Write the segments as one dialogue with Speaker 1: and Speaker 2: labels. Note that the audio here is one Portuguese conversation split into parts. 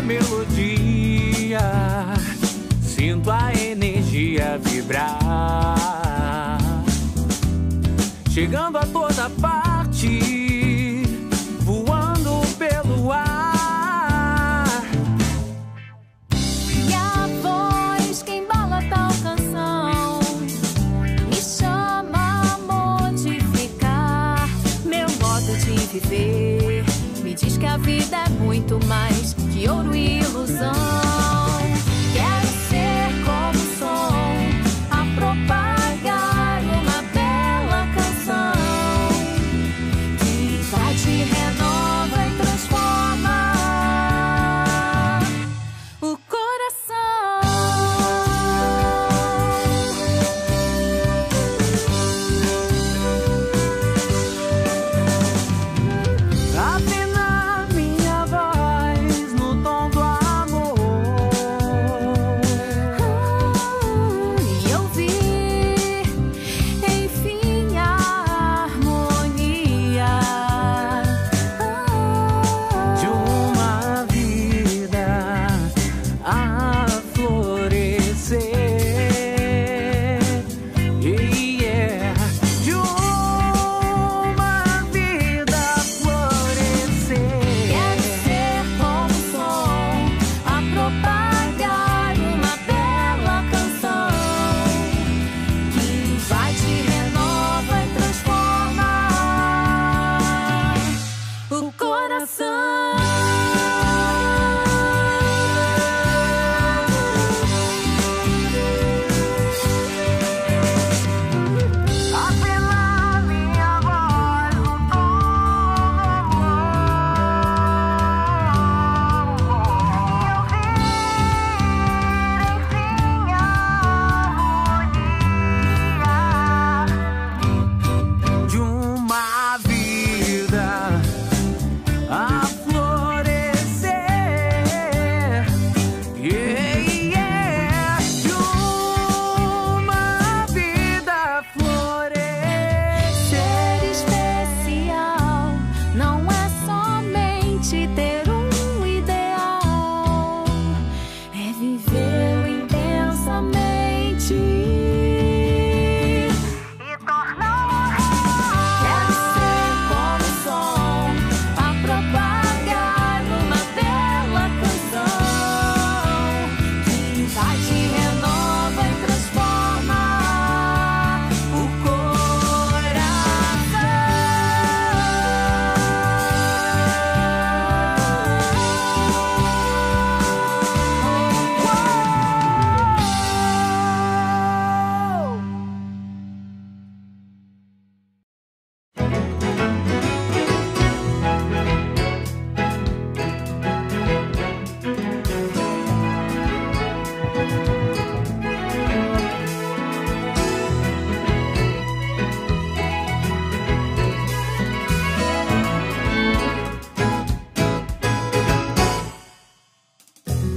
Speaker 1: melodia, sinto a energia vibrar, chegando a toda parte, voando pelo ar.
Speaker 2: E a voz que embala tal canção me chama a modificar meu modo de viver. Me diz que a vida é muito mais que ouro e ilusão. Quero ser como o som a propagar uma bela canção que invade, renova e transforma o
Speaker 1: Afinar minha voz no tom do amor
Speaker 2: e ouvir, enfim, a harmonia
Speaker 1: de uma vida a florescer. Yeah. De uma vida a florescer.
Speaker 2: Quero ser como o som a propagar uma bela canção que invade, renova e transforma o coração.
Speaker 1: Afinar minha voz no tom do amor de uma vida a florescer. Yeah, yeah. De uma vida a florescer.
Speaker 2: Ser especial não é somente ter um ideal, é vivê-lo intensamente e torná-lo real. Quero ser como o som a propagar uma bela canção que invade, renova e transforma o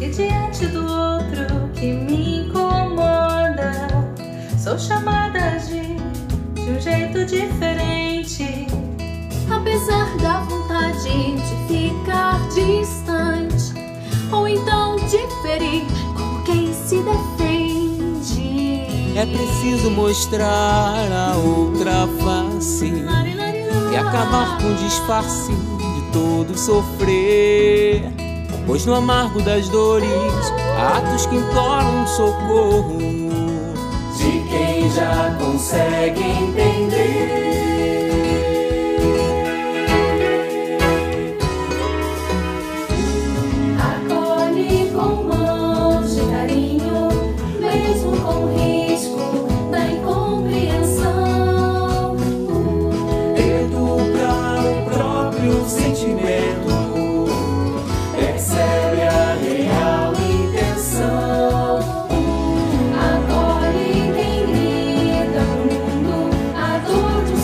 Speaker 3: E diante do outro que me incomoda, sou chamada de um jeito diferente.
Speaker 2: apesar da vontade de ficar distante, ou então diferir como quem se defende.
Speaker 1: É preciso mostrar a outra face e acabar com o disfarce de todo sofrer. Pois no amargo das dores, há atos que imploram socorro de quem já consegue entender.
Speaker 2: Acolhe com mãos de carinho, mesmo com o risco da incompreensão.
Speaker 1: Educar o próprio sentimento, percebe a real intenção.
Speaker 2: Acolhe quem grita no mundo a dor de um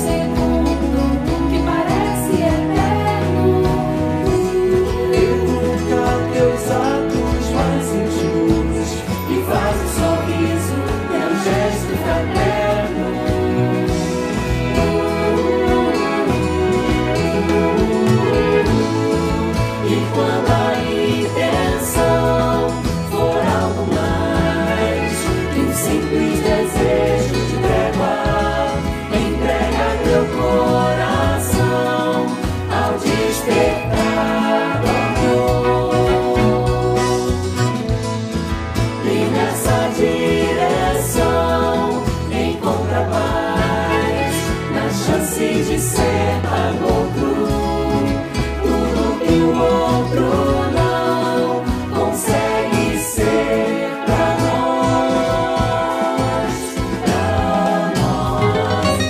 Speaker 1: decide ser para o outro tudo que o outro não consegue ser para nós, para nós.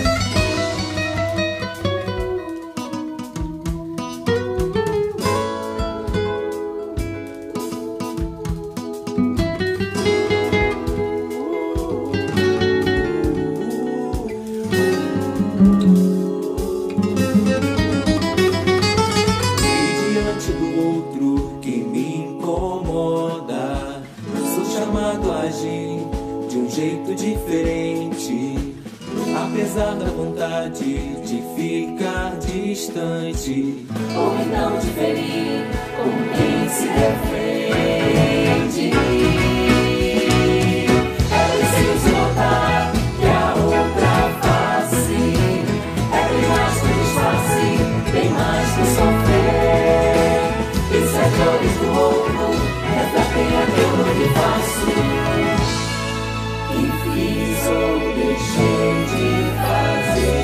Speaker 1: Diferente, apesar da vontade de ficar distante, ou então diferir como quem se defende. É preciso notar que a outra face é bem mais que disfarce, bem mais que sofrer. E se as dores do outro refletem aquilo que faço, fiz ou deixei de fazer.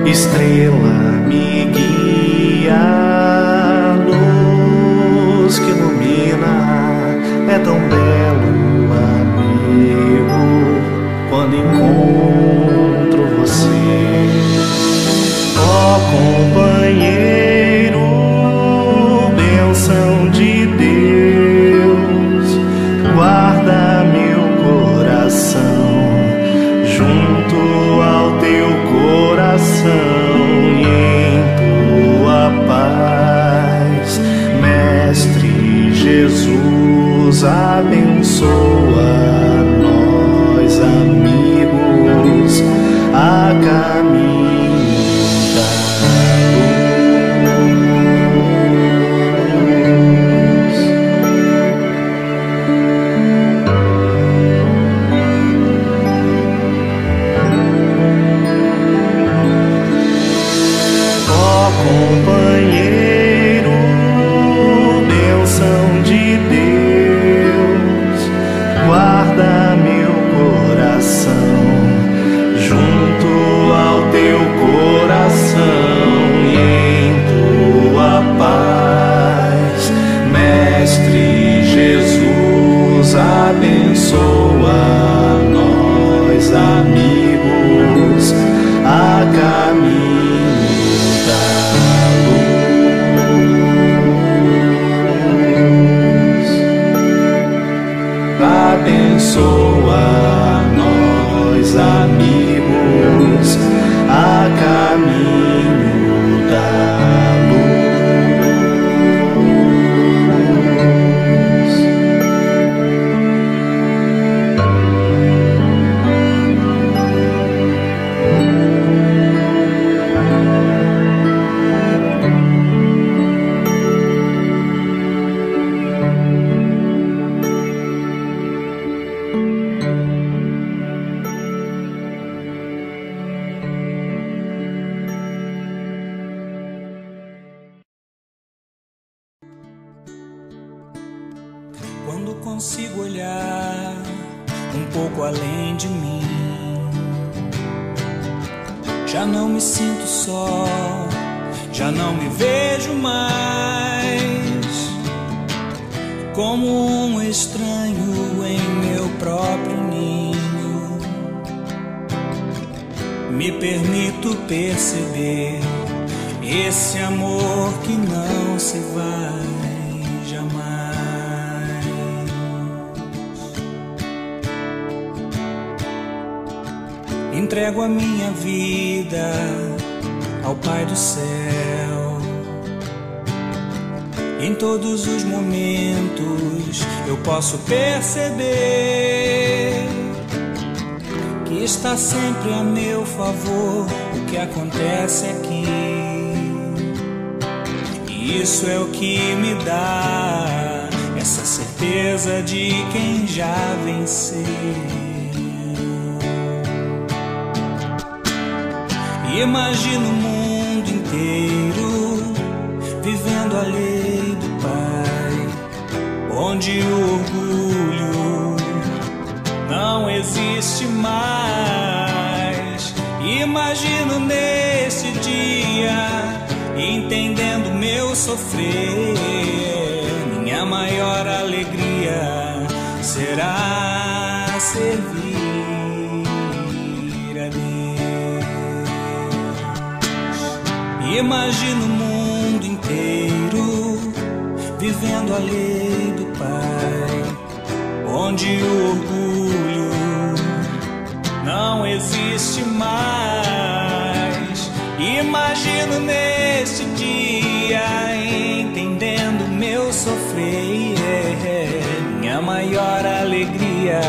Speaker 4: Estrela me guia, luz que ilumina, é tão belo, amigo, quando encontro você. Ó companheiro, bênção de Deus, guarda meu coração junto ao teu coração. Jesus abençoa nós, amigos, a caminho da luz. Ó companheiro, bênção de Deus, guarda meu coração junto ao teu coração, e em tua paz, Mestre Jesus abençoa nós, amigos, a caminho da luz. Abençoa nós, amigos, a caminho da
Speaker 5: Quando consigo olhar um pouco além de mim, já não me sinto só, já não me vejo mais como um estranho em meu próprio ninho. Me permito perceber esse amor que não se vai jamais. Entrego a minha vida ao Pai do céu. Em todos os momentos eu posso perceber que está sempre a meu favor. O que acontece aqui, e isso é o que me dá essa certeza de quem já venceu. Imagino o mundo inteiro vivendo a lei do Pai, onde o orgulho não existe mais. Imagino nesse dia, entendendo meu sofrer, minha maior alegria será servir a Deus. Imagino o mundo inteiro vivendo a lei do Pai, onde o orgulho não existe mais. Imagino nesse dia, entendendo meu sofrer, minha maior alegria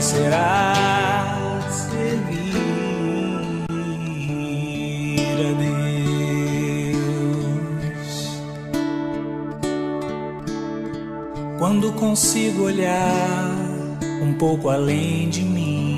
Speaker 5: será servir a Deus. Quando consigo olhar um pouco além de mim,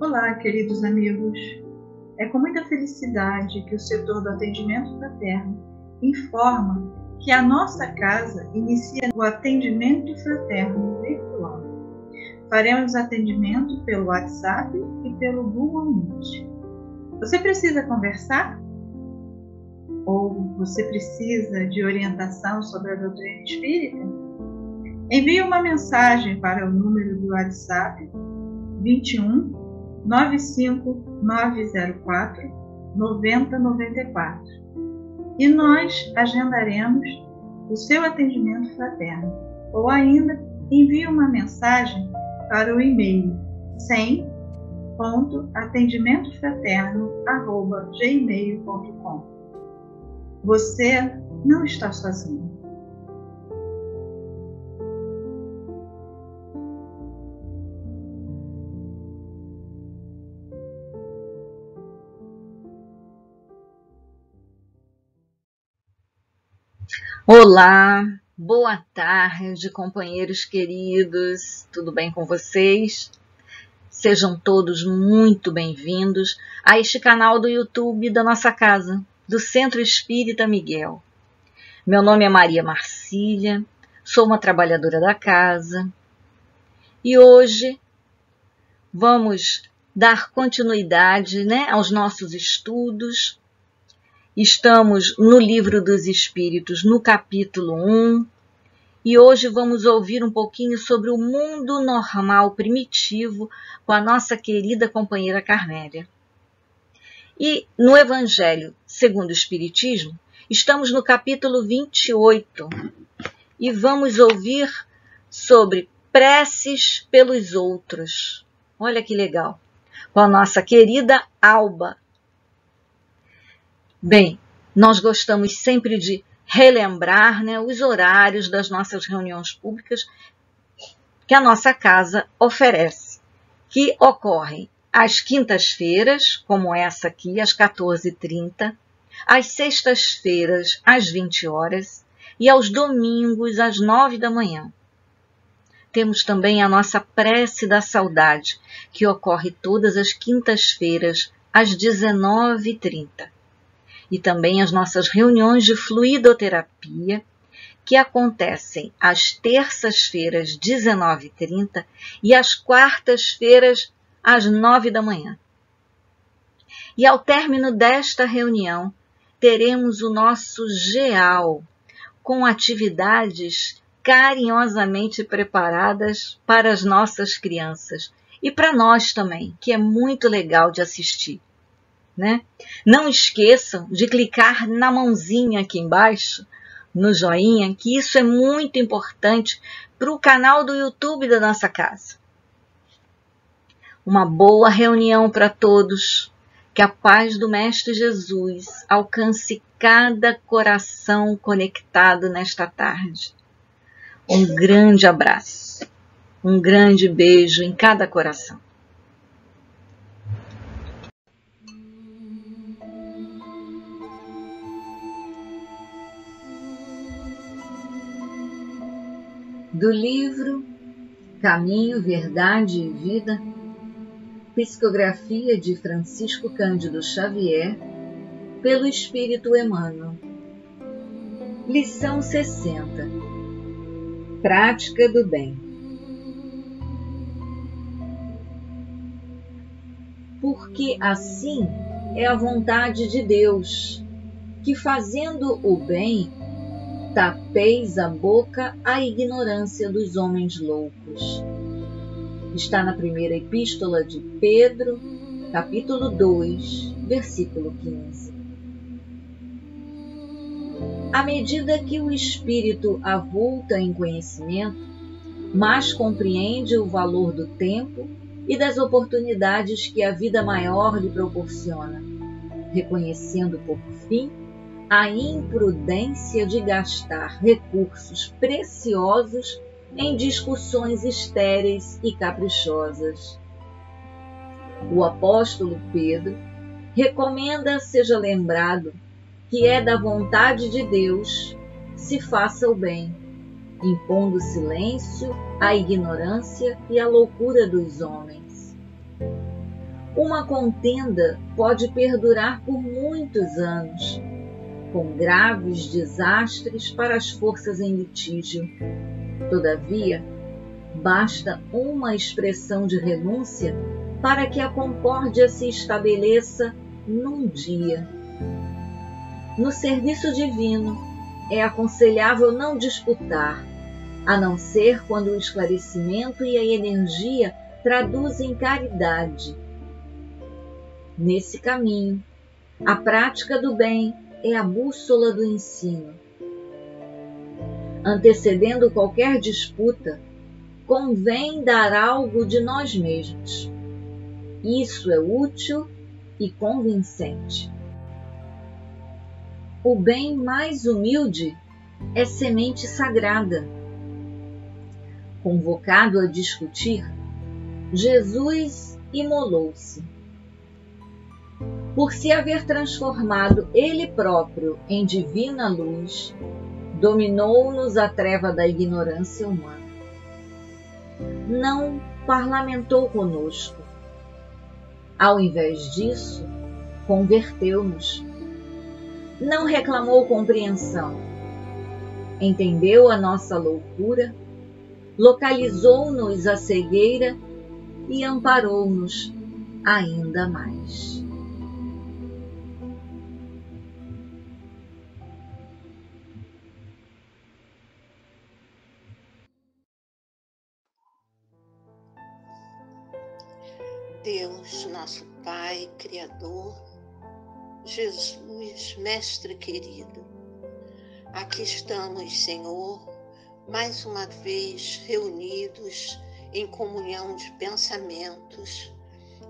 Speaker 3: Olá, queridos amigos. É com muita felicidade que o setor do atendimento fraterno informa que a nossa casa inicia o atendimento fraterno virtual. Faremos atendimento pelo WhatsApp e pelo Google Meet. Você precisa conversar? Ou você precisa de orientação sobre a doutrina espírita? Envie uma mensagem para o número do WhatsApp 21 95904 9094 e nós agendaremos o seu atendimento fraterno. Ou ainda, envie uma mensagem para o e-mail 100.atendimentofraterno@gmail.com. Você não está sozinho.
Speaker 6: Olá, boa tarde, companheiros queridos, tudo bem com vocês? Sejam todos muito bem-vindos a este canal do YouTube da nossa casa, do Centro Espírita Miguel. Meu nome é Maria Marcília, sou uma trabalhadora da casa e hoje vamos dar continuidade, aos nossos estudos. Estamos no Livro dos Espíritos, no capítulo 1, e hoje vamos ouvir um pouquinho sobre o mundo normal primitivo com a nossa querida companheira Carmélia. E no Evangelho segundo o Espiritismo, estamos no capítulo 28 e vamos ouvir sobre preces pelos outros. Olha que legal! Com a nossa querida Alba. Bem, nós gostamos sempre de relembrar os horários das nossas reuniões públicas que a nossa casa oferece, que ocorrem às quintas-feiras, como essa aqui, às 14h30, às sextas-feiras, às 20 horas, e aos domingos, às 9 da manhã. Temos também a nossa prece da saudade, que ocorre todas as quintas-feiras, às 19h30. E também as nossas reuniões de fluidoterapia, que acontecem às terças-feiras, 19h30, e às quartas-feiras, às 9 da manhã. E ao término desta reunião, teremos o nosso GEAL, com atividades carinhosamente preparadas para as nossas crianças e para nós também, que é muito legal de assistir. Não esqueçam de clicar na mãozinha aqui embaixo, no joinha, que isso é muito importante para o canal do YouTube da nossa casa. Uma boa reunião para todos, que a paz do Mestre Jesus alcance cada coração conectado nesta tarde. Um grande abraço, um grande beijo em cada coração. Do livro Caminho, Verdade e Vida, psicografia de Francisco Cândido Xavier, pelo Espírito Emmanuel. Lição 60. Prática do bem. Porque assim é a vontade de Deus, que fazendo o bem, tapeis a boca à ignorância dos homens loucos. Está na primeira epístola de Pedro, capítulo 2, versículo 15. À medida que o espírito avulta em conhecimento, mais compreende o valor do tempo e das oportunidades que a vida maior lhe proporciona, reconhecendo por fim a imprudência de gastar recursos preciosos em discussões estéreis e caprichosas. O apóstolo Pedro recomenda seja lembrado que é da vontade de Deus se faça o bem, impondo silêncio à ignorância e à loucura dos homens. Uma contenda pode perdurar por muitos anos, com graves desastres para as forças em litígio. Todavia, basta uma expressão de renúncia para que a concórdia se estabeleça num dia. No serviço divino, é aconselhável não disputar, a não ser quando o esclarecimento e a energia traduzem caridade. Nesse caminho, a prática do bem é a bússola do ensino. Antecedendo qualquer disputa, convém dar algo de nós mesmos. Isso é útil e convincente. O bem mais humilde é semente sagrada. Convocado a discutir, Jesus imolou-se. Por se haver transformado ele próprio em divina luz, dominou-nos a treva da ignorância humana. Não parlamentou conosco. Ao invés disso, converteu-nos. Não reclamou compreensão. Entendeu a nossa loucura, localizou-nos a cegueira e amparou-nos, ainda mais.
Speaker 7: Deus, nosso Pai, Criador, Jesus, Mestre querido, aqui estamos, Senhor, mais uma vez reunidos em comunhão de pensamentos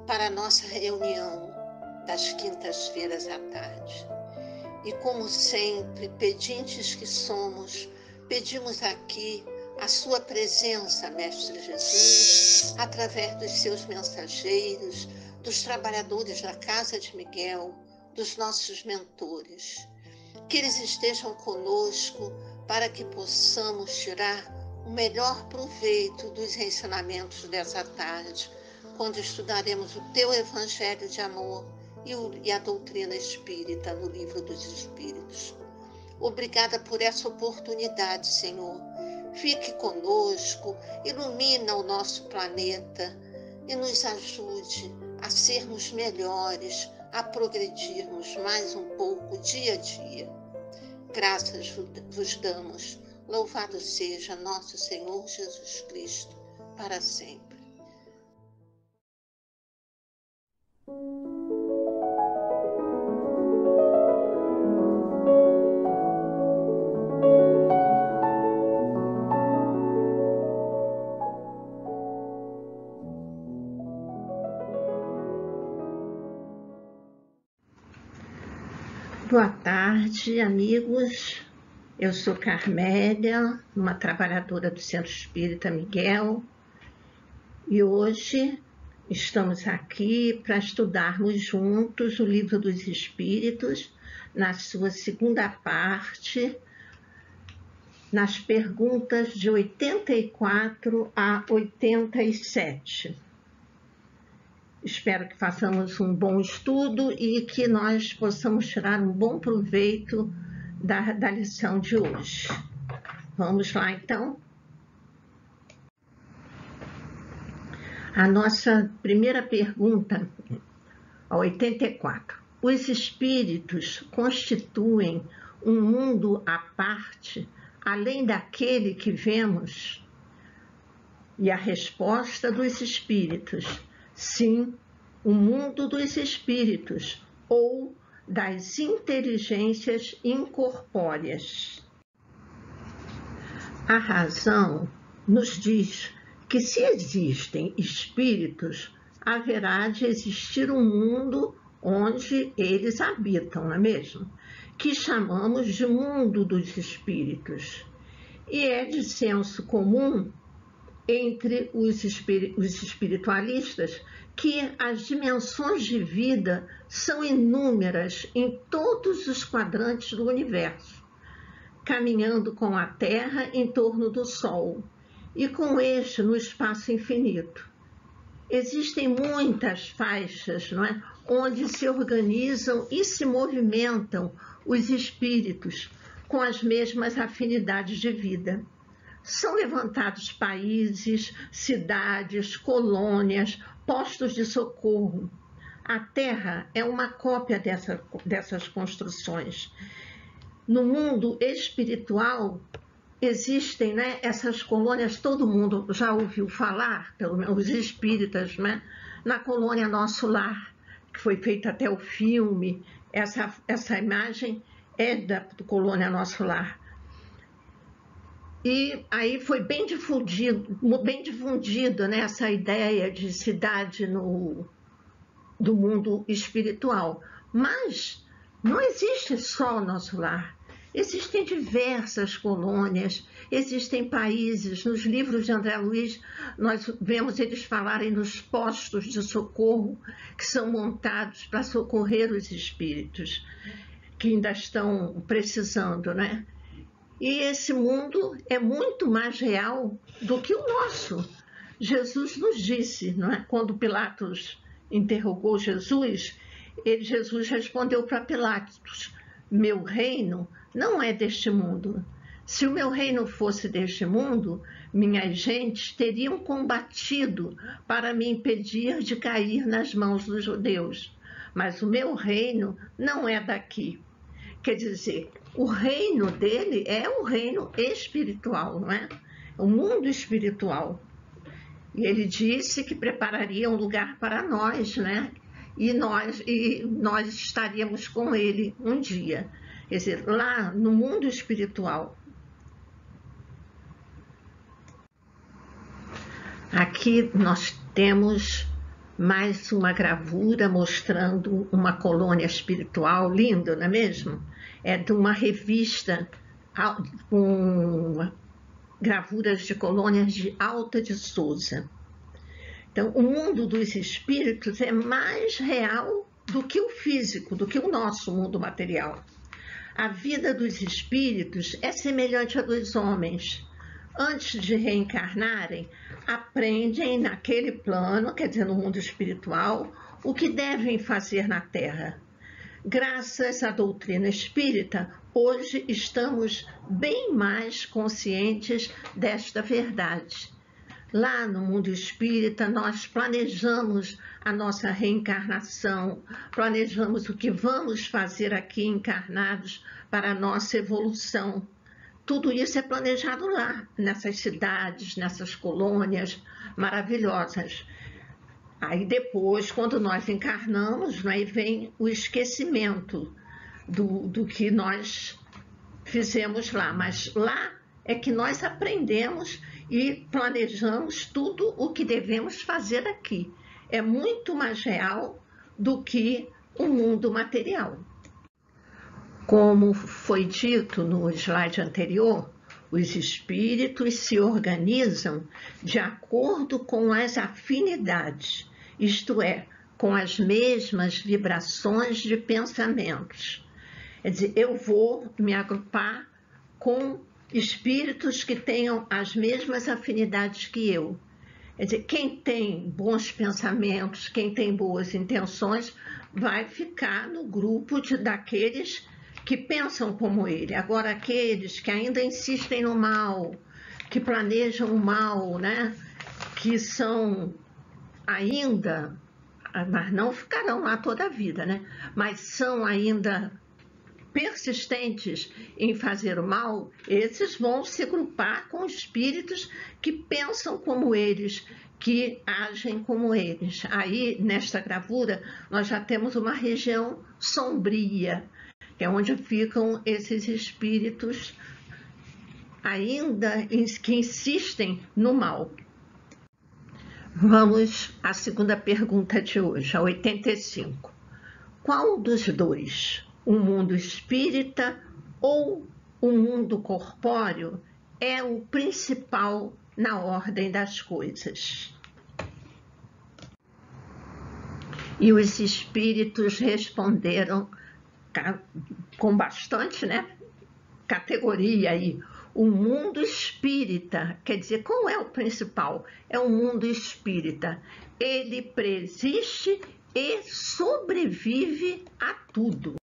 Speaker 7: para a nossa reunião das quintas-feiras à tarde. E como sempre, pedintes que somos, pedimos aqui a sua presença, Mestre Jesus, através dos seus mensageiros, dos trabalhadores da Casa de Miguel, dos nossos mentores. Que eles estejam conosco para que possamos tirar o melhor proveito dos ensinamentos dessa tarde, quando estudaremos o Teu Evangelho de Amor e a doutrina espírita no Livro dos Espíritos. Obrigada por essa oportunidade, Senhor. Fique conosco, ilumina o nosso planeta e nos ajude a sermos melhores, a progredirmos mais um pouco dia a dia. Graças vos damos. Louvado seja nosso Senhor Jesus Cristo, para sempre.
Speaker 8: Boa tarde, amigos. Eu sou Carmélia, uma trabalhadora do Centro Espírita Miguel, e hoje estamos aqui para estudarmos juntos o Livro dos Espíritos, na sua segunda parte, nas perguntas de 84 a 87. Espero que façamos um bom estudo e que nós possamos tirar um bom proveito da lição de hoje. Vamos lá, então? A nossa primeira pergunta, a 84. Os espíritos constituem um mundo à parte, além daquele que vemos? E a resposta dos espíritos: sim, o mundo dos espíritos, ou das inteligências incorpóreas. A razão nos diz que, se existem espíritos, haverá de existir um mundo onde eles habitam, não é mesmo? Que chamamos de mundo dos espíritos. E é de senso comum entre os espiritualistas que as dimensões de vida são inúmeras em todos os quadrantes do universo, caminhando com a Terra em torno do Sol e com este no espaço infinito. Existem muitas faixas, não é? Onde se organizam e se movimentam os espíritos com as mesmas afinidades de vida. São levantados países, cidades, colônias, postos de socorro. A Terra é uma cópia dessas construções. No mundo espiritual existem, né, essas colônias, todo mundo já ouviu falar, pelo menos os espíritas, né, na colônia Nosso Lar, que foi feita até o filme. Essa imagem é da colônia Nosso Lar. E aí foi bem difundida, né, essa ideia de cidade do mundo espiritual. Mas não existe só o Nosso Lar. Existem diversas colônias, existem países. Nos livros de André Luiz, nós vemos eles falarem dos postos de socorro que são montados para socorrer os espíritos que ainda estão precisando, né? E esse mundo é muito mais real do que o nosso. Jesus nos disse, não é? Quando Pilatos interrogou Jesus respondeu para Pilatos: meu reino não é deste mundo. Se o meu reino fosse deste mundo, minhas gentes teriam combatido para me impedir de cair nas mãos dos judeus. Mas o meu reino não é daqui. Quer dizer, o reino dele é o reino espiritual, não é? O mundo espiritual. E ele disse que prepararia um lugar para nós, né? E nós estaríamos com ele um dia. Quer dizer, lá no mundo espiritual. Aqui nós temos mais uma gravura mostrando uma colônia espiritual, lindo, não é mesmo? É de uma revista com gravuras de colônias de Alta de Souza. Então, o mundo dos espíritos é mais real do que o físico, do que o nosso mundo material. A vida dos espíritos é semelhante à dos homens. Antes de reencarnarem, aprendem naquele plano, quer dizer, no mundo espiritual, o que devem fazer na Terra. Graças à doutrina espírita, hoje estamos bem mais conscientes desta verdade. Lá no mundo espírita, nós planejamos a nossa reencarnação, planejamos o que vamos fazer aqui encarnados para a nossa evolução. Tudo isso é planejado lá, nessas cidades, nessas colônias maravilhosas. Aí depois, quando nós encarnamos, aí vem o esquecimento do que nós fizemos lá. Mas lá é que nós aprendemos e planejamos tudo o que devemos fazer aqui. É muito mais real do que o mundo material. Como foi dito no slide anterior, os espíritos se organizam de acordo com as afinidades, isto é, com as mesmas vibrações de pensamentos. Quer dizer, eu vou me agrupar com espíritos que tenham as mesmas afinidades que eu. Quer dizer, quem tem bons pensamentos, quem tem boas intenções, vai ficar no grupo daqueles que pensam como ele. Agora, aqueles que ainda insistem no mal, que planejam o mal, né? Que são ainda, mas não ficarão lá toda a vida, né? Mas são ainda persistentes em fazer o mal, esses vão se agrupar com espíritos que pensam como eles, que agem como eles. Aí, nesta gravura, nós já temos uma região sombria, que é onde ficam esses espíritos ainda que insistem no mal. Vamos à segunda pergunta de hoje, a 85. Qual dos dois, o mundo espírita ou o mundo corpóreo, é o principal na ordem das coisas? E os espíritos responderam com bastante, categoria aí. O mundo espírita, quer dizer, qual é o principal? É o mundo espírita. Ele preexiste e sobrevive a tudo.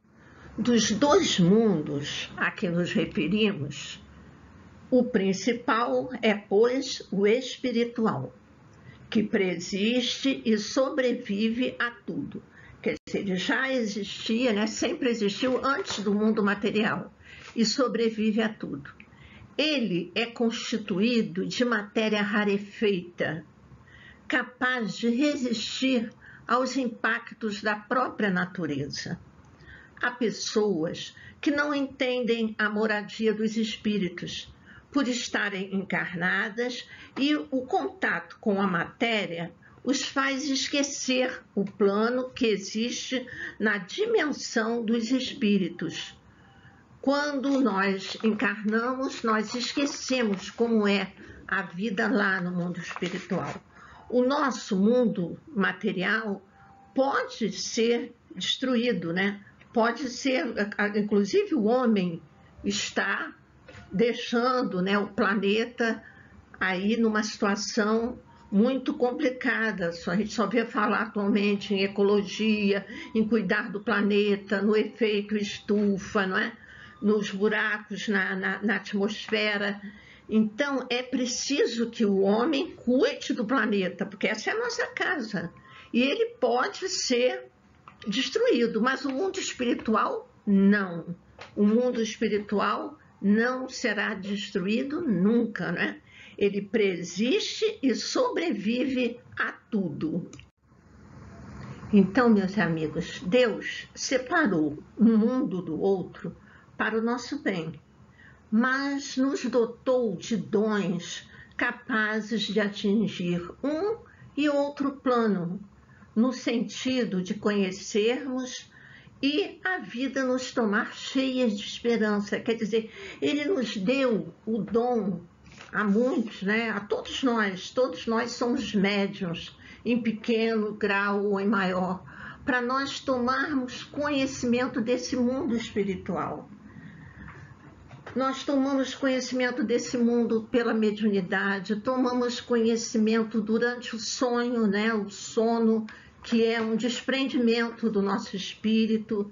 Speaker 8: Dos dois mundos a que nos referimos, o principal é, pois, o espiritual, que preexiste e sobrevive a tudo. Quer dizer, ele já existia, sempre existiu antes do mundo material e sobrevive a tudo. Ele é constituído de matéria rarefeita, capaz de resistir aos impactos da própria natureza. Há pessoas que não entendem a moradia dos espíritos por estarem encarnadas e o contato com a matéria os faz esquecer o plano que existe na dimensão dos espíritos. Quando nós encarnamos, nós esquecemos como é a vida lá no mundo espiritual. O nosso mundo material pode ser destruído, Pode ser, inclusive o homem está deixando, o planeta aí numa situação muito complicada. A gente só vê falar atualmente em ecologia, em cuidar do planeta, no efeito estufa, nos buracos, na atmosfera. Então, é preciso que o homem cuide do planeta, porque essa é a nossa casa. E ele pode ser destruído, mas o mundo espiritual, não. O mundo espiritual não será destruído nunca, né? Ele preexiste e sobrevive a tudo. Então, meus amigos, Deus separou um mundo do outro para o nosso bem, mas nos dotou de dons capazes de atingir um e outro plano, no sentido de conhecermos e a vida nos tomar cheia de esperança. Quer dizer, Ele nos deu o dom a muitos, né? A todos nós somos médiuns, em pequeno grau ou em maior, para nós tomarmos conhecimento desse mundo espiritual. Nós tomamos conhecimento desse mundo pela mediunidade, tomamos conhecimento durante o sonho, né? O sono, que é um desprendimento do nosso espírito.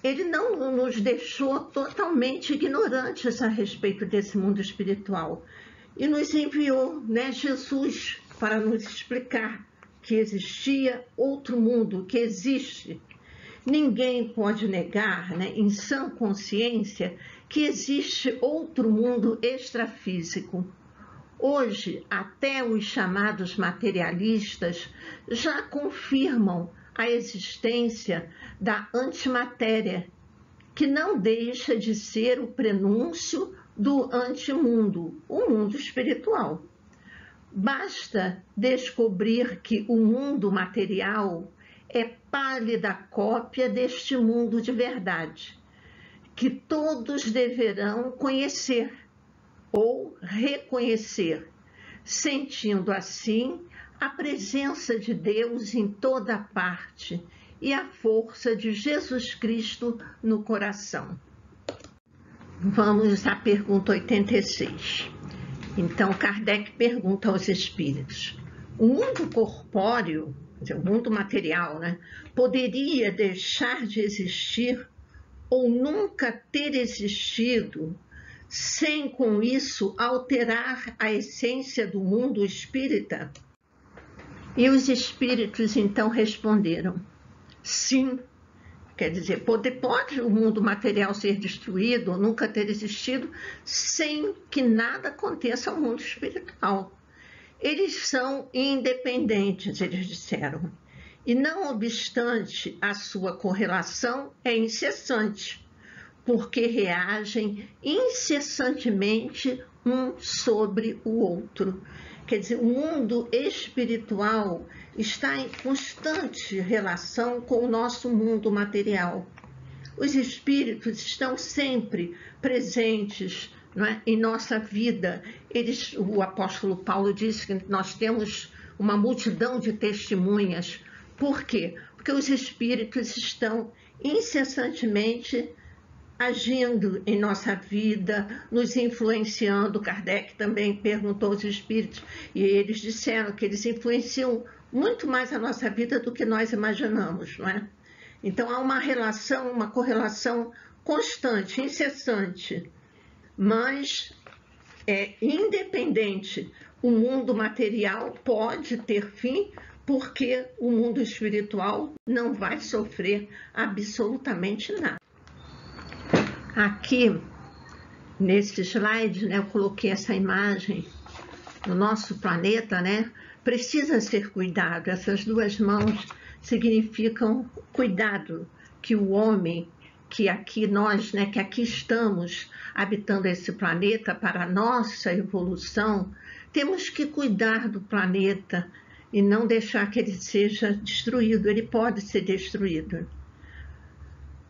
Speaker 8: Ele não nos deixou totalmente ignorantes a respeito desse mundo espiritual e nos enviou, né, Jesus, para nos explicar que existia outro mundo, que existe. Ninguém pode negar, né, em sã consciência, que existe outro mundo extrafísico. Hoje, até os chamados materialistas já confirmam a existência da antimatéria, que não deixa de ser o prenúncio do antimundo, o mundo espiritual. Basta descobrir que o mundo material é pálida cópia deste mundo de verdade, que todos deverão conhecer ou reconhecer, sentindo assim a presença de Deus em toda parte e a força de Jesus Cristo no coração. Vamos à pergunta 86. Então, Kardec pergunta aos espíritos: o mundo corpóreo, quer dizer, o mundo material, né, poderia deixar de existir ou nunca ter existido sem com isso alterar a essência do mundo espírita? E os espíritos então responderam: sim. Quer dizer, pode o mundo material ser destruído ou nunca ter existido sem que nada aconteça ao mundo espiritual. Eles são independentes, eles disseram, e não obstante a sua correlação é incessante, porque reagem incessantemente um sobre o outro. Quer dizer, o mundo espiritual está em constante relação com o nosso mundo material. Os espíritos estão sempre presentes, não é, em nossa vida. O apóstolo Paulo disse que nós temos uma multidão de testemunhas. Por quê? Porque os espíritos estão incessantemente agindo em nossa vida, nos influenciando. Kardec também perguntou aos espíritos e eles disseram que eles influenciam muito mais a nossa vida do que nós imaginamos, não é? Então há uma relação, uma correlação constante, incessante, mas é independente. O mundo material pode ter fim porque o mundo espiritual não vai sofrer absolutamente nada. Aqui, nesse slide, né, eu coloquei essa imagem do nosso planeta, né? Precisa ser cuidado. Essas duas mãos significam cuidado, que o homem, que aqui nós, né, que aqui estamos habitando esse planeta para a nossa evolução, temos que cuidar do planeta e não deixar que ele seja destruído. Ele pode ser destruído.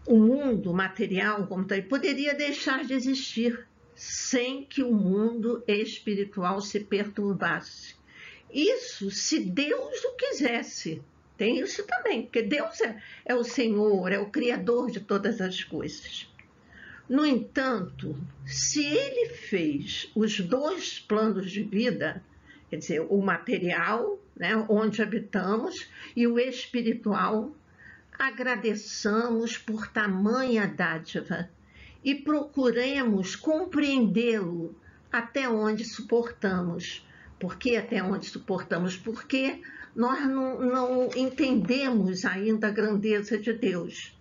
Speaker 8: O mundo material, como está aí, poderia deixar de existir sem que o mundo espiritual se perturbasse. Isso se Deus o quisesse. Tem isso também, porque Deus é o Senhor, é o Criador de todas as coisas. No entanto, se Ele fez os dois planos de vida, quer dizer, o material, né, onde habitamos, e o espiritual, agradeçamos por tamanha dádiva e procuremos compreendê-lo até onde suportamos. Por que até onde suportamos? Porque nós não entendemos ainda a grandeza de Deus.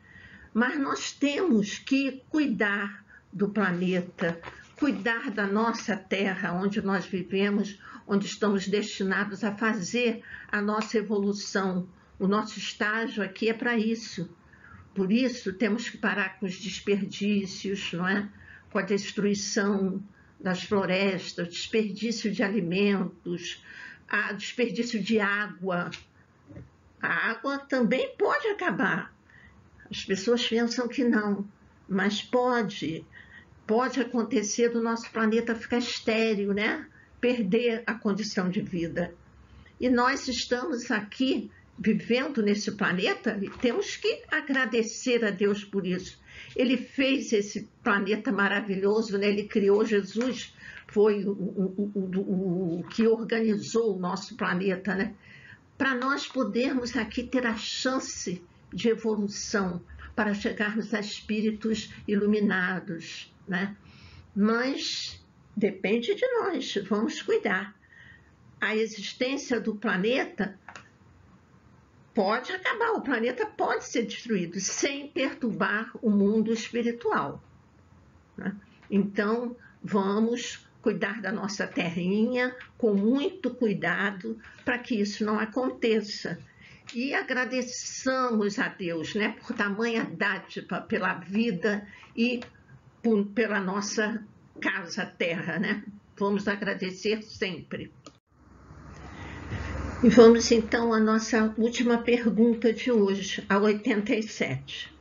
Speaker 8: Mas nós temos que cuidar do planeta, cuidar da nossa terra, onde nós vivemos, onde estamos destinados a fazer a nossa evolução. O nosso estágio aqui é para isso. Por isso, temos que parar com os desperdícios, não é? Com a destruição das florestas, desperdício de alimentos, desperdício de água. A água também pode acabar. As pessoas pensam que não, mas pode acontecer do nosso planeta ficar estéril, né? Perder a condição de vida. E nós estamos aqui vivendo nesse planeta e temos que agradecer a Deus por isso. Ele fez esse planeta maravilhoso, né? Ele criou, Jesus foi o que organizou o nosso planeta, né? Para nós podermos aqui ter a chance de evolução, para chegarmos a espíritos iluminados, né? Mas depende de nós, vamos cuidar. A existência do planeta pode acabar, o planeta pode ser destruído sem perturbar o mundo espiritual, né? Então, vamos cuidar da nossa terrinha com muito cuidado para que isso não aconteça. E agradeçamos a Deus, né, por tamanha dádiva, pela vida e pela nossa casa, terra, né? Vamos agradecer sempre. E vamos então à nossa última pergunta de hoje, a 87.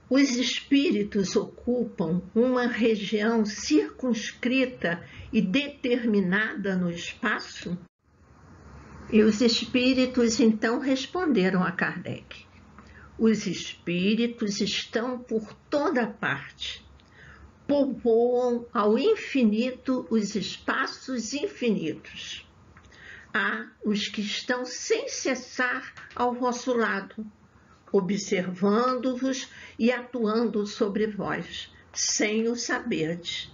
Speaker 8: Os espíritos ocupam uma região circunscrita e determinada no espaço? E os espíritos então responderam a Kardec: os espíritos estão por toda parte, povoam ao infinito os espaços infinitos. Há os que estão sem cessar ao vosso lado, observando-vos e atuando sobre vós, sem o saberdes,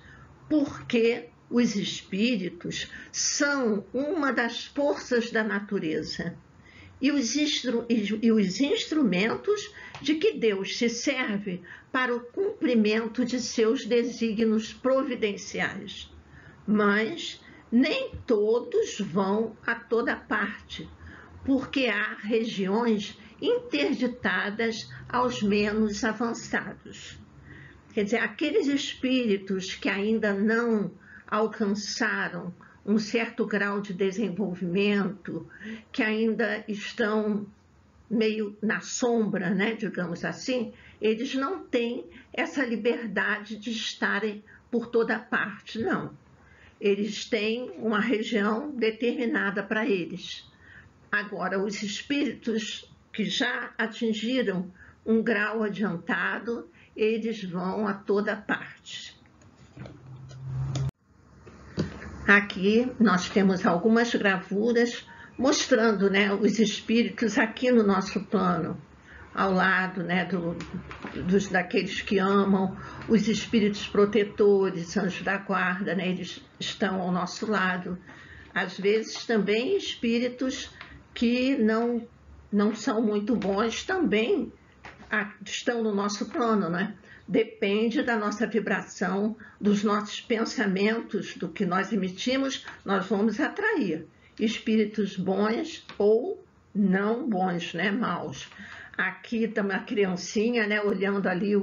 Speaker 8: porque os espíritos são uma das forças da natureza e os instrumentos de que Deus se serve para o cumprimento de seus desígnios providenciais. Mas nem todos vão a toda parte, porque há regiões interditadas aos menos avançados. Quer dizer, aqueles espíritos que ainda não alcançaram um certo grau de desenvolvimento, que ainda estão meio na sombra, né, digamos assim, eles não têm essa liberdade de estarem por toda parte, não. Eles têm uma região determinada para eles. Agora, os espíritos que já atingiram um grau adiantado, eles vão a toda parte. Aqui nós temos algumas gravuras mostrando, né, os espíritos aqui no nosso plano, ao lado, né, daqueles que amam, os espíritos protetores, anjos da guarda, né, eles estão ao nosso lado. Às vezes também espíritos que não são muito bons também estão no nosso plano, né? Depende da nossa vibração, dos nossos pensamentos, do que nós emitimos, nós vamos atrair espíritos bons ou não bons, né? Maus. Aqui está uma criancinha, né? Olhando ali,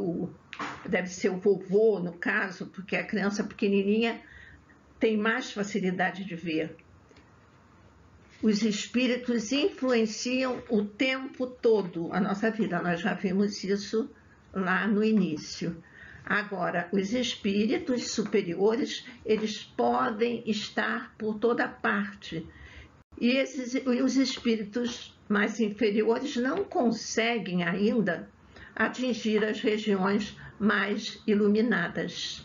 Speaker 8: deve ser o vovô, no caso, porque a criança pequenininha tem mais facilidade de ver. Os espíritos influenciam o tempo todo a nossa vida, nós já vimos isso lá no início. Agora, os espíritos superiores, eles podem estar por toda parte. E os espíritos mais inferiores não conseguem ainda atingir as regiões mais iluminadas.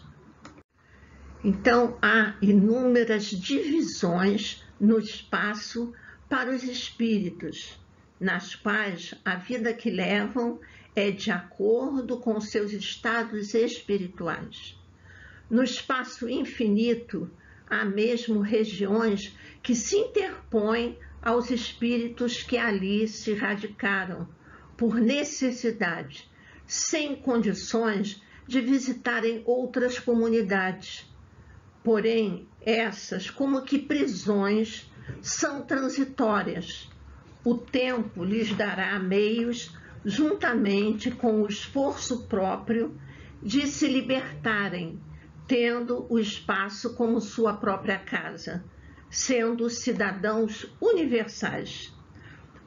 Speaker 8: Então, há inúmeras divisões no espaço para os espíritos, nas quais a vida que levam é de acordo com seus estados espirituais. No espaço infinito, há mesmo regiões que se interpõem aos espíritos que ali se radicaram, por necessidade, sem condições de visitarem outras comunidades. Porém, essas, como que prisões, são transitórias. O tempo lhes dará meios, juntamente com o esforço próprio, de se libertarem, tendo o espaço como sua própria casa, sendo cidadãos universais.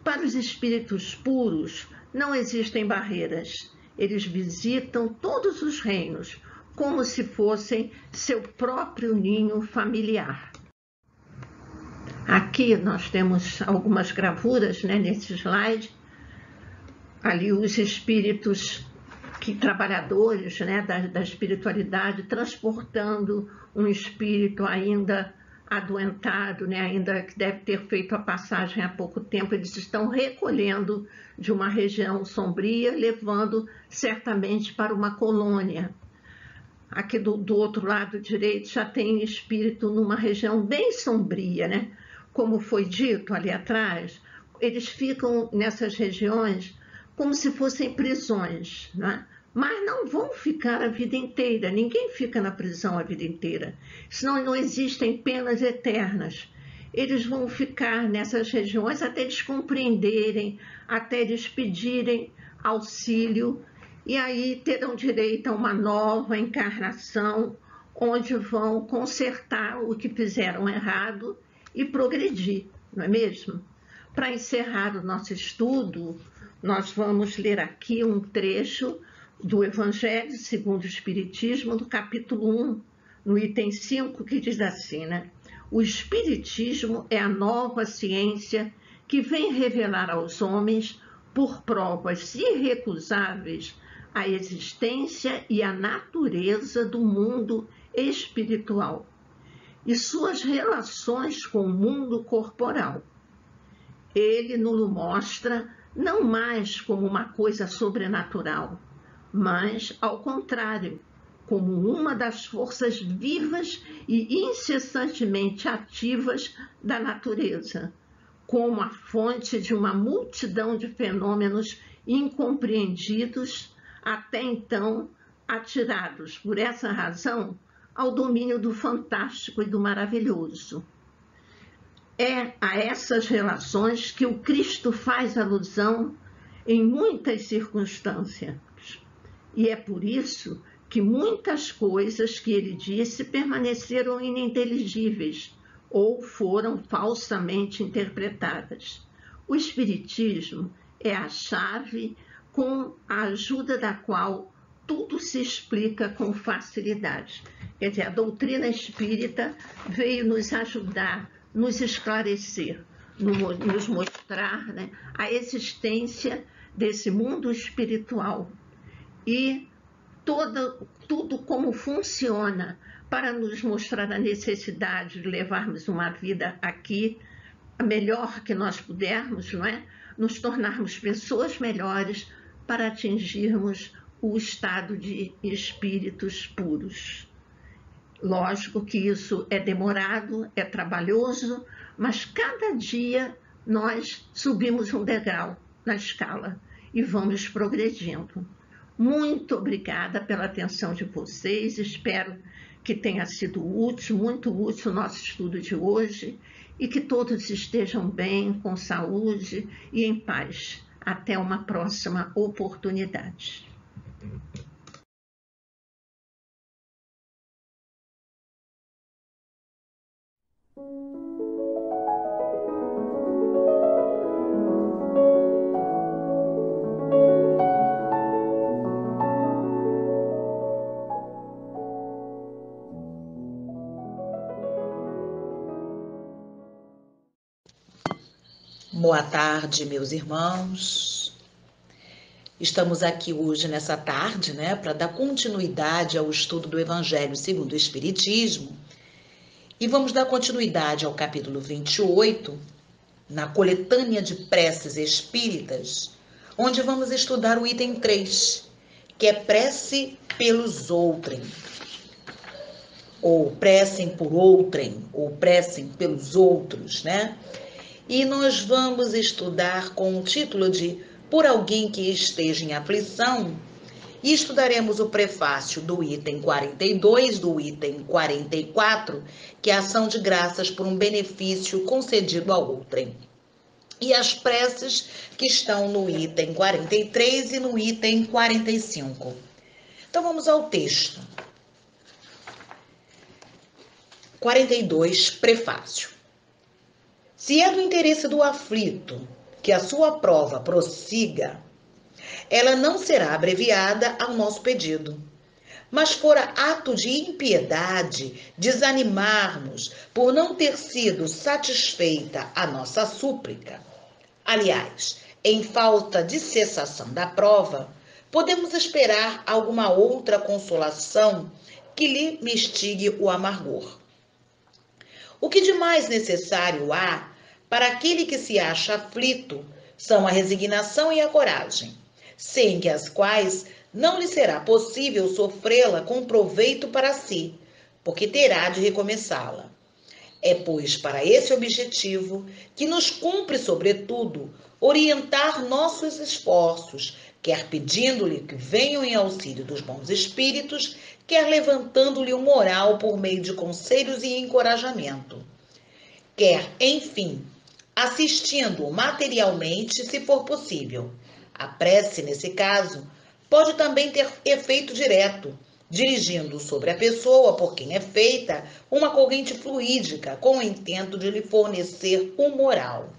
Speaker 8: Para os espíritos puros, não existem barreiras. Eles visitam todos os reinos, como se fossem seu próprio ninho familiar. Aqui nós temos algumas gravuras, né, nesse slide. Ali os espíritos trabalhadores, né, da espiritualidade, transportando um espírito ainda adoentado, né, ainda que deve ter feito a passagem há pouco tempo. Eles estão recolhendo de uma região sombria, levando certamente para uma colônia. Aqui do outro lado direito já tem espírito numa região bem sombria, né? Como foi dito ali atrás, eles ficam nessas regiões como se fossem prisões, né? Mas não vão ficar a vida inteira. Ninguém fica na prisão a vida inteira, senão não existem penas eternas. Eles vão ficar nessas regiões até eles compreenderem, até eles pedirem auxílio, e aí terão direito a uma nova encarnação, onde vão consertar o que fizeram errado e progredir, não é mesmo? Para encerrar o nosso estudo, nós vamos ler aqui um trecho do Evangelho segundo o Espiritismo, do capítulo 1, no item 5, que diz assim, né? O Espiritismo é a nova ciência que vem revelar aos homens, por provas irrecusáveis, a existência e a natureza do mundo espiritual e suas relações com o mundo corporal. Ele nos mostra não mais como uma coisa sobrenatural, mas, ao contrário, como uma das forças vivas e incessantemente ativas da natureza, como a fonte de uma multidão de fenômenos incompreendidos, até então atirados, por essa razão, ao domínio do fantástico e do maravilhoso. É a essas relações que o Cristo faz alusão em muitas circunstâncias. E é por isso que muitas coisas que ele disse permaneceram ininteligíveis ou foram falsamente interpretadas. O Espiritismo é a chave com a ajuda da qual tudo se explica com facilidade. Quer dizer, a doutrina espírita veio nos ajudar, nos esclarecer, nos mostrar, né, a existência desse mundo espiritual e tudo como funciona, para nos mostrar a necessidade de levarmos uma vida aqui a melhor que nós pudermos, não é? Nos tornarmos pessoas melhores para atingirmos o estado de espíritos puros. Lógico que isso é demorado, é trabalhoso, mas cada dia nós subimos um degrau na escala e vamos progredindo. Muito obrigada pela atenção de vocês, espero que tenha sido útil, muito útil o nosso estudo de hoje e que todos estejam bem, com saúde e em paz. Até uma próxima oportunidade.
Speaker 9: Boa tarde, meus irmãos. Estamos aqui hoje, nessa tarde, né, para dar continuidade ao estudo do Evangelho segundo o Espiritismo. E vamos dar continuidade ao capítulo 28, na coletânea de preces espíritas, onde vamos estudar o item 3, que é prece pelos outrem, ou pressem por outrem, ou pressem pelos outros, né? E nós vamos estudar com o título de Por Alguém que Esteja em Aflição, e estudaremos o prefácio do item 42, do item 44, que é a ação de graças por um benefício concedido ao outrem. E as preces que estão no item 43 e no item 45. Então vamos ao texto. 42, prefácio. Se é do interesse do aflito que a sua prova prossiga, ela não será abreviada ao nosso pedido. Mas fora ato de impiedade desanimarmos por não ter sido satisfeita a nossa súplica. Aliás, em falta de cessação da prova, podemos esperar alguma outra consolação que lhe mistigue o amargor. O que de mais necessário há para aquele que se acha aflito são a resignação e a coragem, sem que as quais não lhe será possível sofrê-la com proveito para si, porque terá de recomeçá-la. É, pois, para esse objetivo que nos cumpre, sobretudo, orientar nossos esforços, quer pedindo-lhe que venham em auxílio dos bons espíritos, quer levantando-lhe o moral por meio de conselhos e encorajamento, quer, enfim, assistindo-o materialmente, se for possível. A prece, nesse caso, pode também ter efeito direto, dirigindo sobre a pessoa por quem é feita uma corrente fluídica com o intento de lhe fornecer um moral.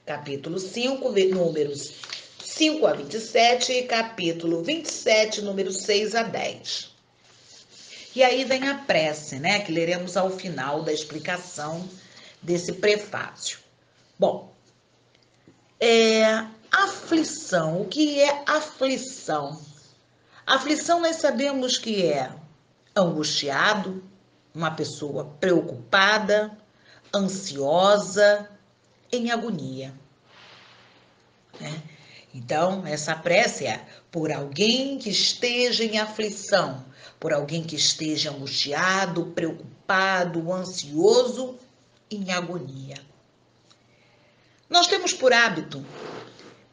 Speaker 9: Capítulo 5, números 5 a 27 e capítulo 27, números 6 a 10. E aí vem a prece, né, que leremos ao final da explicação desse prefácio. Bom, aflição. O que é aflição? Aflição nós sabemos que é angustiado, uma pessoa preocupada, ansiosa, em agonia. Né? Então, essa prece é por alguém que esteja em aflição, por alguém que esteja angustiado, preocupado, ansioso, em agonia. Nós temos por hábito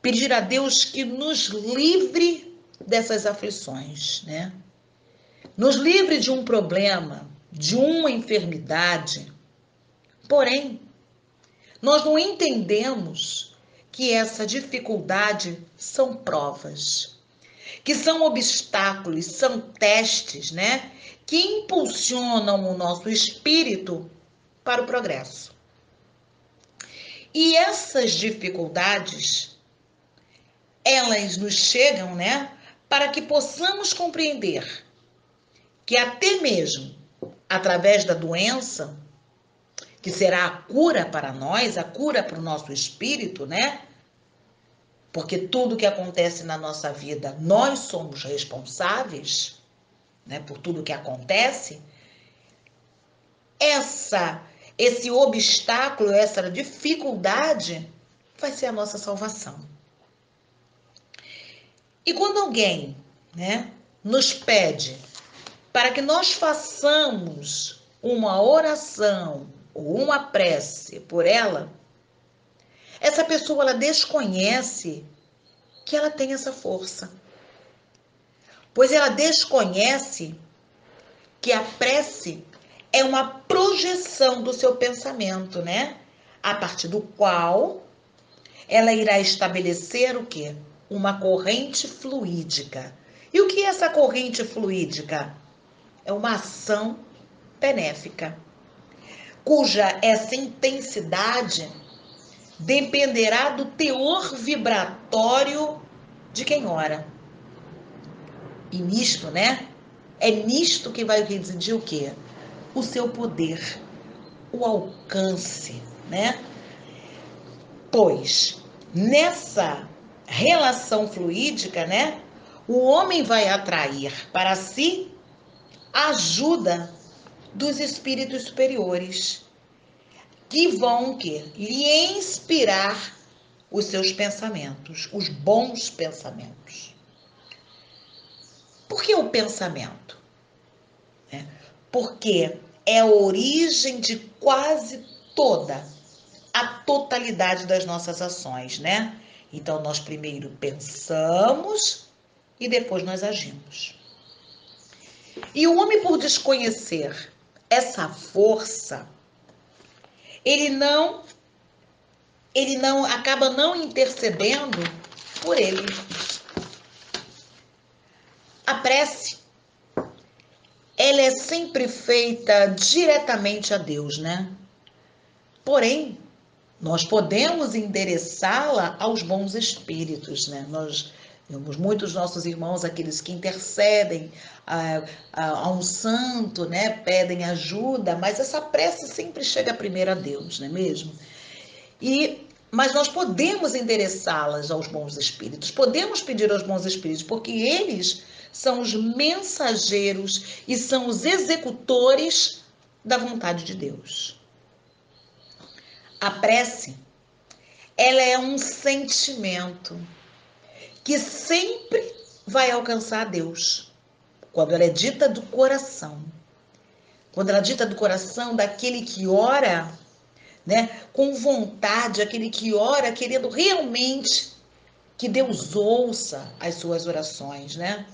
Speaker 9: pedir a Deus que nos livre dessas aflições, né? Nos livre de um problema, de uma enfermidade. Porém, nós não entendemos que essa dificuldade são provas, que são obstáculos, são testes, né? Que impulsionam o nosso espírito para o progresso. E essas dificuldades, elas nos chegam, né? Para que possamos compreender que até mesmo através da doença, que será a cura para nós, a cura para o nosso espírito, né? Porque tudo que acontece na nossa vida, nós somos responsáveis, né, por tudo que acontece. Esse obstáculo, essa dificuldade vai ser a nossa salvação. E quando alguém, né, nos pede para que nós façamos uma oração ou uma prece por ela, essa pessoa ela desconhece que ela tem essa força. Pois ela desconhece que a prece é uma projeção do seu pensamento, né? A partir do qual ela irá estabelecer o quê? Uma corrente fluídica. E o que é essa corrente fluídica? É uma ação benéfica, cuja essa intensidade dependerá do teor vibratório de quem ora. E nisto, né? É nisto que vai residir o quê? O seu poder, o alcance, né? Pois, nessa relação fluídica, né? O homem vai atrair para si a ajuda dos espíritos superiores, que vão lhe inspirar os seus pensamentos, os bons pensamentos. Por que o pensamento? Porque é a origem de quase toda a totalidade das nossas ações, né? Então, nós primeiro pensamos e depois nós agimos. E o homem, por desconhecer essa força, ele não acaba não intercedendo por ele. A prece, ela é sempre feita diretamente a Deus, né? Porém, nós podemos endereçá-la aos bons espíritos, né? Nós temos muitos nossos irmãos, aqueles que intercedem a um santo, né? Pedem ajuda, mas essa prece sempre chega primeiro a Deus, não é mesmo? Mas nós podemos endereçá-las aos bons espíritos, podemos pedir aos bons espíritos, porque eles são os mensageiros e são os executores da vontade de Deus. A prece, ela é um sentimento que sempre vai alcançar a Deus, quando ela é dita do coração. Quando ela é dita do coração daquele que ora, né, com vontade, aquele que ora querendo realmente que Deus ouça as suas orações, né?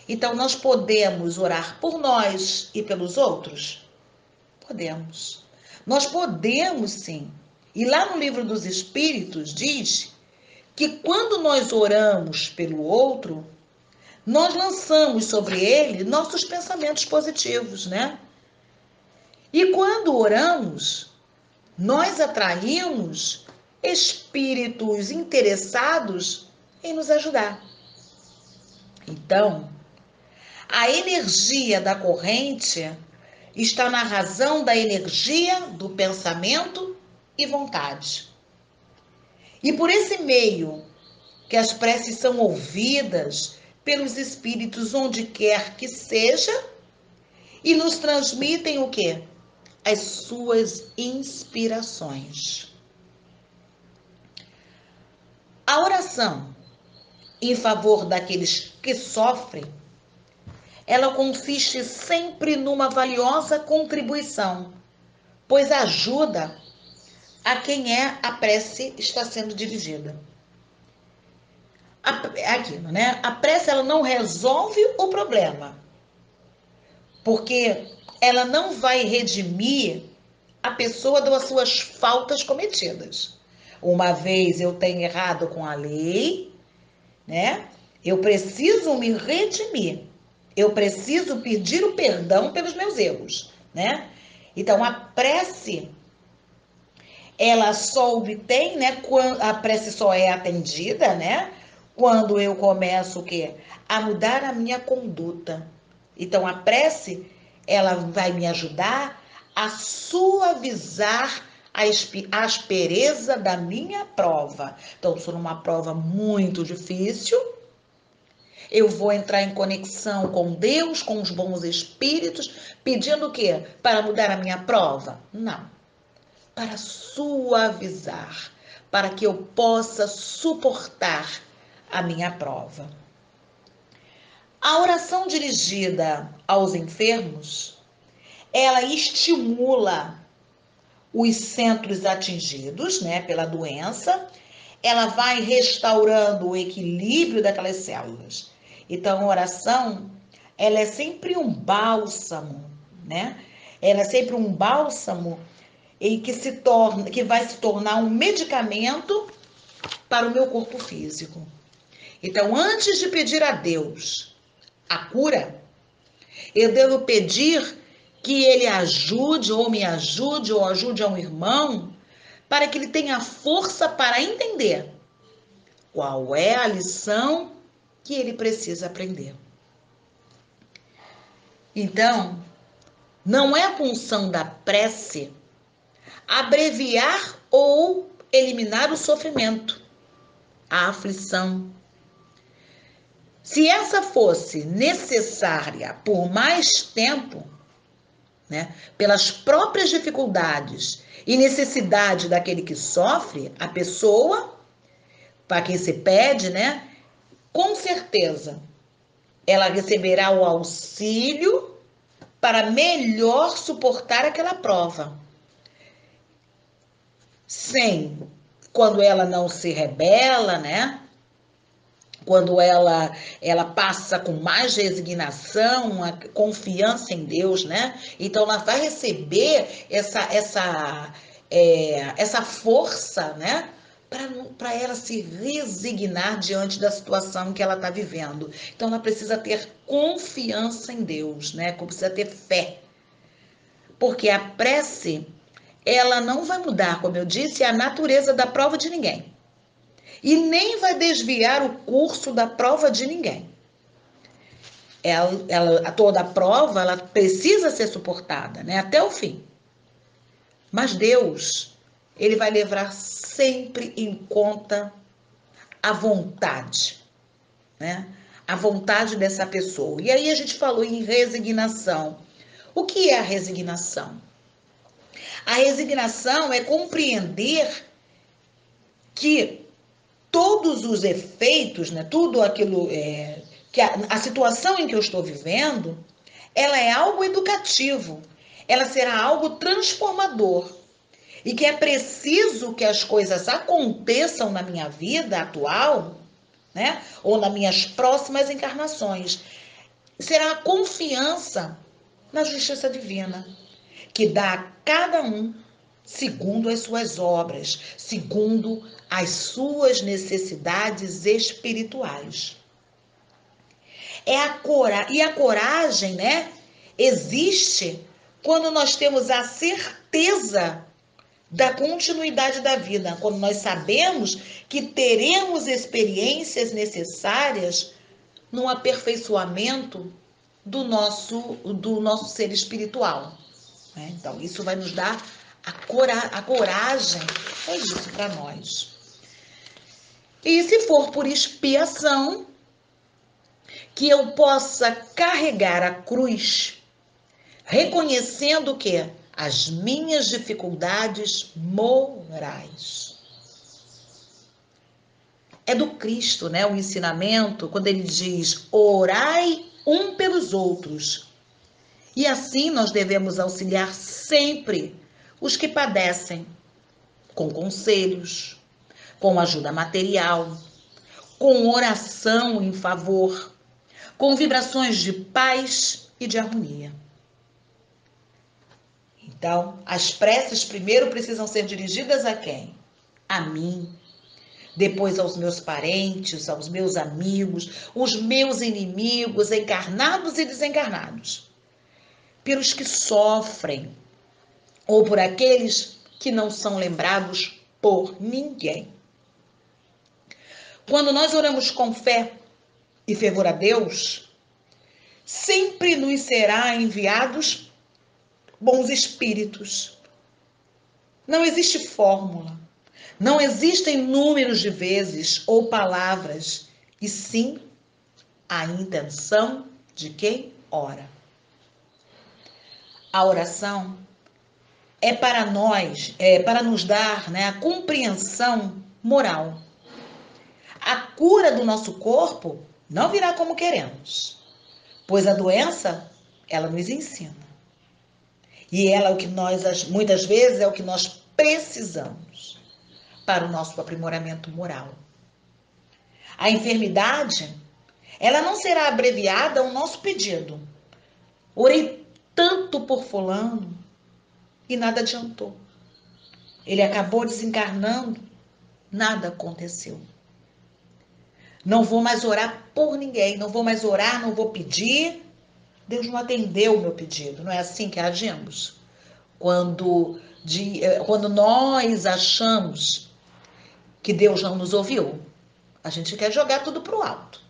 Speaker 9: Então, nós podemos orar por nós e pelos outros? Podemos. Nós podemos, sim. E lá no Livro dos Espíritos diz que quando nós oramos pelo outro, nós lançamos sobre ele nossos pensamentos positivos, né? E quando oramos, nós atraímos espíritos interessados em nos ajudar. Então, a energia da corrente está na razão da energia do pensamento e vontade. E por esse meio que as preces são ouvidas pelos espíritos onde quer que seja e nos transmitem o quê? As suas inspirações. A oração em favor daqueles que sofrem, ela consiste sempre numa valiosa contribuição, pois ajuda a quem a prece está sendo dirigida. Aquilo, né? A prece, ela não resolve o problema, porque ela não vai redimir a pessoa das suas faltas cometidas. Uma vez eu tenho errado com a lei, né? Eu preciso me redimir. Eu preciso pedir o perdão pelos meus erros, né? Então, a prece, ela só obtém, né? A prece só é atendida, né? Quando eu começo o quê? A mudar a minha conduta. Então, a prece, ela vai me ajudar a suavizar a aspereza da minha prova. Então, se for numa prova muito difícil, eu vou entrar em conexão com Deus, com os bons espíritos, pedindo o quê? Para mudar a minha prova? Não. Para suavizar, para que eu possa suportar a minha prova. A oração dirigida aos enfermos, ela estimula os centros atingidos, né, pela doença, ela vai restaurando o equilíbrio daquelas células. Então, a oração, ela é sempre um bálsamo, né? Ela é sempre um bálsamo que vai se tornar um medicamento para o meu corpo físico. Então, antes de pedir a Deus a cura, eu devo pedir que ele ajude, ou me ajude, ou ajude a um irmão, para que ele tenha força para entender qual é a lição que ele precisa aprender. Então, não é a função da prece abreviar ou eliminar o sofrimento, a aflição. Se essa fosse necessária por mais tempo, né, pelas próprias dificuldades e necessidade daquele que sofre, a pessoa para quem se pede, né? Com certeza, ela receberá o auxílio para melhor suportar aquela prova. Quando ela não se rebela, né? Quando ela passa com mais resignação, a confiança em Deus, né? Então ela vai receber essa força, né? Para ela se resignar diante da situação que ela está vivendo. Então ela precisa ter confiança em Deus, né? Precisa ter fé. Porque a prece, ela não vai mudar, como eu disse, a natureza da prova de ninguém. E nem vai desviar o curso da prova de ninguém. Toda a prova, ela precisa ser suportada, né? Até o fim. Mas Deus, ele vai levar sempre em conta a vontade, né? A vontade dessa pessoa. E aí a gente falou em resignação. O que é a resignação? A resignação é compreender que todos os efeitos, né, tudo aquilo, que a situação em que eu estou vivendo, ela é algo educativo, ela será algo transformador. E que é preciso que as coisas aconteçam na minha vida atual, né, ou nas minhas próximas encarnações. Será a confiança na justiça divina, que dá a cada um segundo as suas obras, segundo as suas necessidades espirituais. E a coragem, né, existe quando nós temos a certeza da continuidade da vida, quando nós sabemos que teremos experiências necessárias no aperfeiçoamento do nosso ser espiritual. Então, isso vai nos dar a coragem, é isso para nós. E se for por expiação, que eu possa carregar a cruz, reconhecendo que as minhas dificuldades morais. É do Cristo, né, o ensinamento, quando ele diz, orai um pelos outros. E assim nós devemos auxiliar sempre os que padecem, com conselhos, com ajuda material, com oração em favor, com vibrações de paz e de harmonia. Então, as preces primeiro precisam ser dirigidas a quem? A mim. Depois aos meus parentes, aos meus amigos, os meus inimigos, encarnados e desencarnados. Pelos que sofrem, ou por aqueles que não são lembrados por ninguém. Quando nós oramos com fé e fervor a Deus, sempre nos será enviados bons espíritos. Não existe fórmula, não existem números de vezes ou palavras, e sim a intenção de quem ora. A oração é para nós, para nos dar, né, a compreensão moral. A cura do nosso corpo não virá como queremos, pois a doença, ela nos ensina. E ela é o que muitas vezes é o que nós precisamos para o nosso aprimoramento moral. A enfermidade, ela não será abreviada ao nosso pedido. Orei tanto por fulano e nada adiantou. Ele acabou desencarnando, nada aconteceu. Não vou mais orar por ninguém, não vou mais orar, não vou pedir. Deus não atendeu o meu pedido, não é assim que agimos? Quando nós achamos que Deus não nos ouviu, a gente quer jogar tudo para o alto.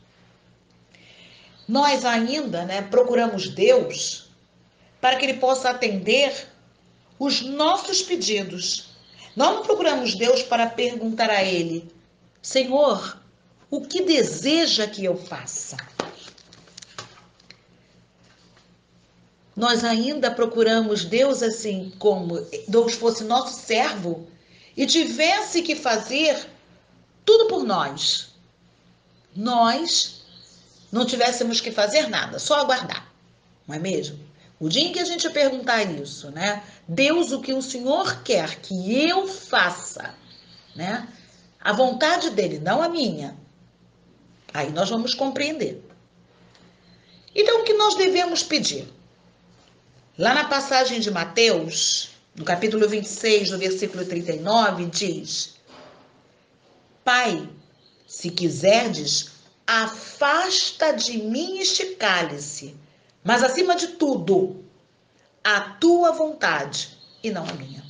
Speaker 9: Nós ainda, né, procuramos Deus para que Ele possa atender os nossos pedidos. Nós não procuramos Deus para perguntar a Ele, Senhor, o que deseja que eu faça? Nós ainda procuramos Deus assim, como Deus fosse nosso servo e tivesse que fazer tudo por por nós não tivéssemos que fazer nada, só aguardar, não é mesmo? O dia em que a gente perguntar isso, né? Deus, o que o Senhor quer que eu faça, né? A vontade dele, não a minha. Aí nós vamos compreender. Então, o que nós devemos pedir? Lá na passagem de Mateus, no capítulo 26, no versículo 39, diz: Pai, se quiserdes, afasta de mim este cálice, mas acima de tudo, a tua vontade e não a minha.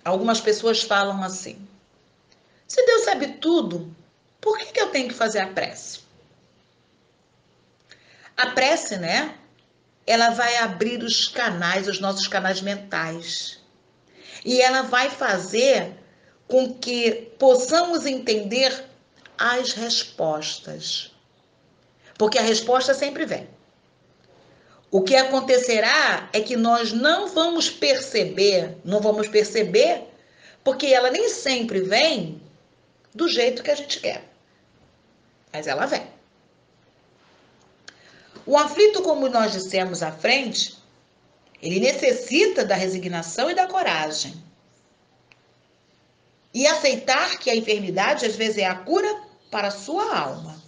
Speaker 9: Algumas pessoas falam assim: se Deus sabe tudo, por que eu tenho que fazer a prece? A prece, né? Ela vai abrir os canais, os nossos canais mentais. E ela vai fazer com que possamos entender as respostas. Porque a resposta sempre vem. O que acontecerá é que nós não vamos perceber, porque ela nem sempre vem do jeito que a gente quer. Mas ela vem. O aflito, como nós dissemos à frente, ele necessita da resignação e da coragem. E aceitar que a enfermidade, às vezes, é a cura para a sua alma.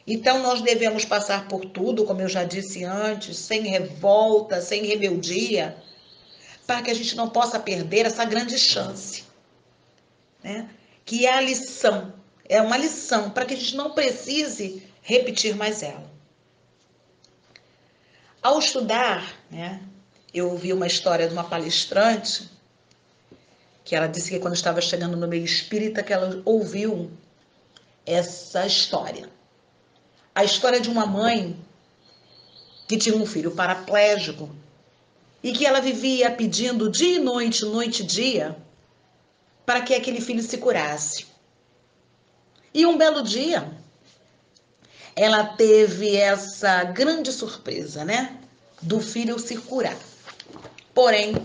Speaker 9: Então, nós devemos passar por tudo, como eu já disse antes, sem revolta, sem rebeldia, para que a gente não possa perder essa grande chance, né? Que é a lição, é uma lição, para que a gente não precise repetir mais ela. Ao estudar, né, eu ouvi uma história de uma palestrante, que ela disse que quando estava chegando no meio espírita, que ela ouviu essa história. A história de uma mãe que tinha um filho paraplégico e que ela vivia pedindo dia e noite e dia, para que aquele filho se curasse. E um belo dia, ela teve essa grande surpresa, né? Do filho se curar. Porém,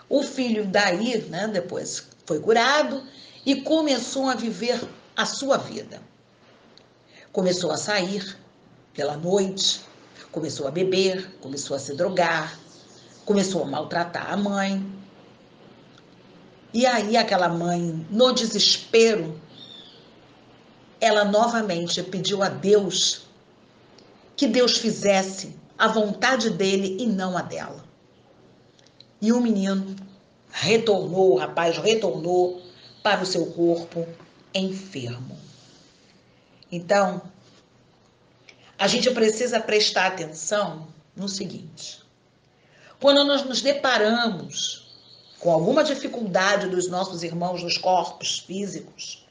Speaker 9: o filho daí, né, depois foi curado e começou a viver a sua vida. Começou a sair pela noite, começou a beber, começou a se drogar, começou a maltratar a mãe. E aí aquela mãe, no desespero, ela novamente pediu a Deus que Deus fizesse a vontade dele e não a dela. E o menino retornou, o rapaz retornou para o seu corpo enfermo. Então, a gente precisa prestar atenção no seguinte: quando nós nos deparamos com alguma dificuldade dos nossos irmãos nos corpos físicos,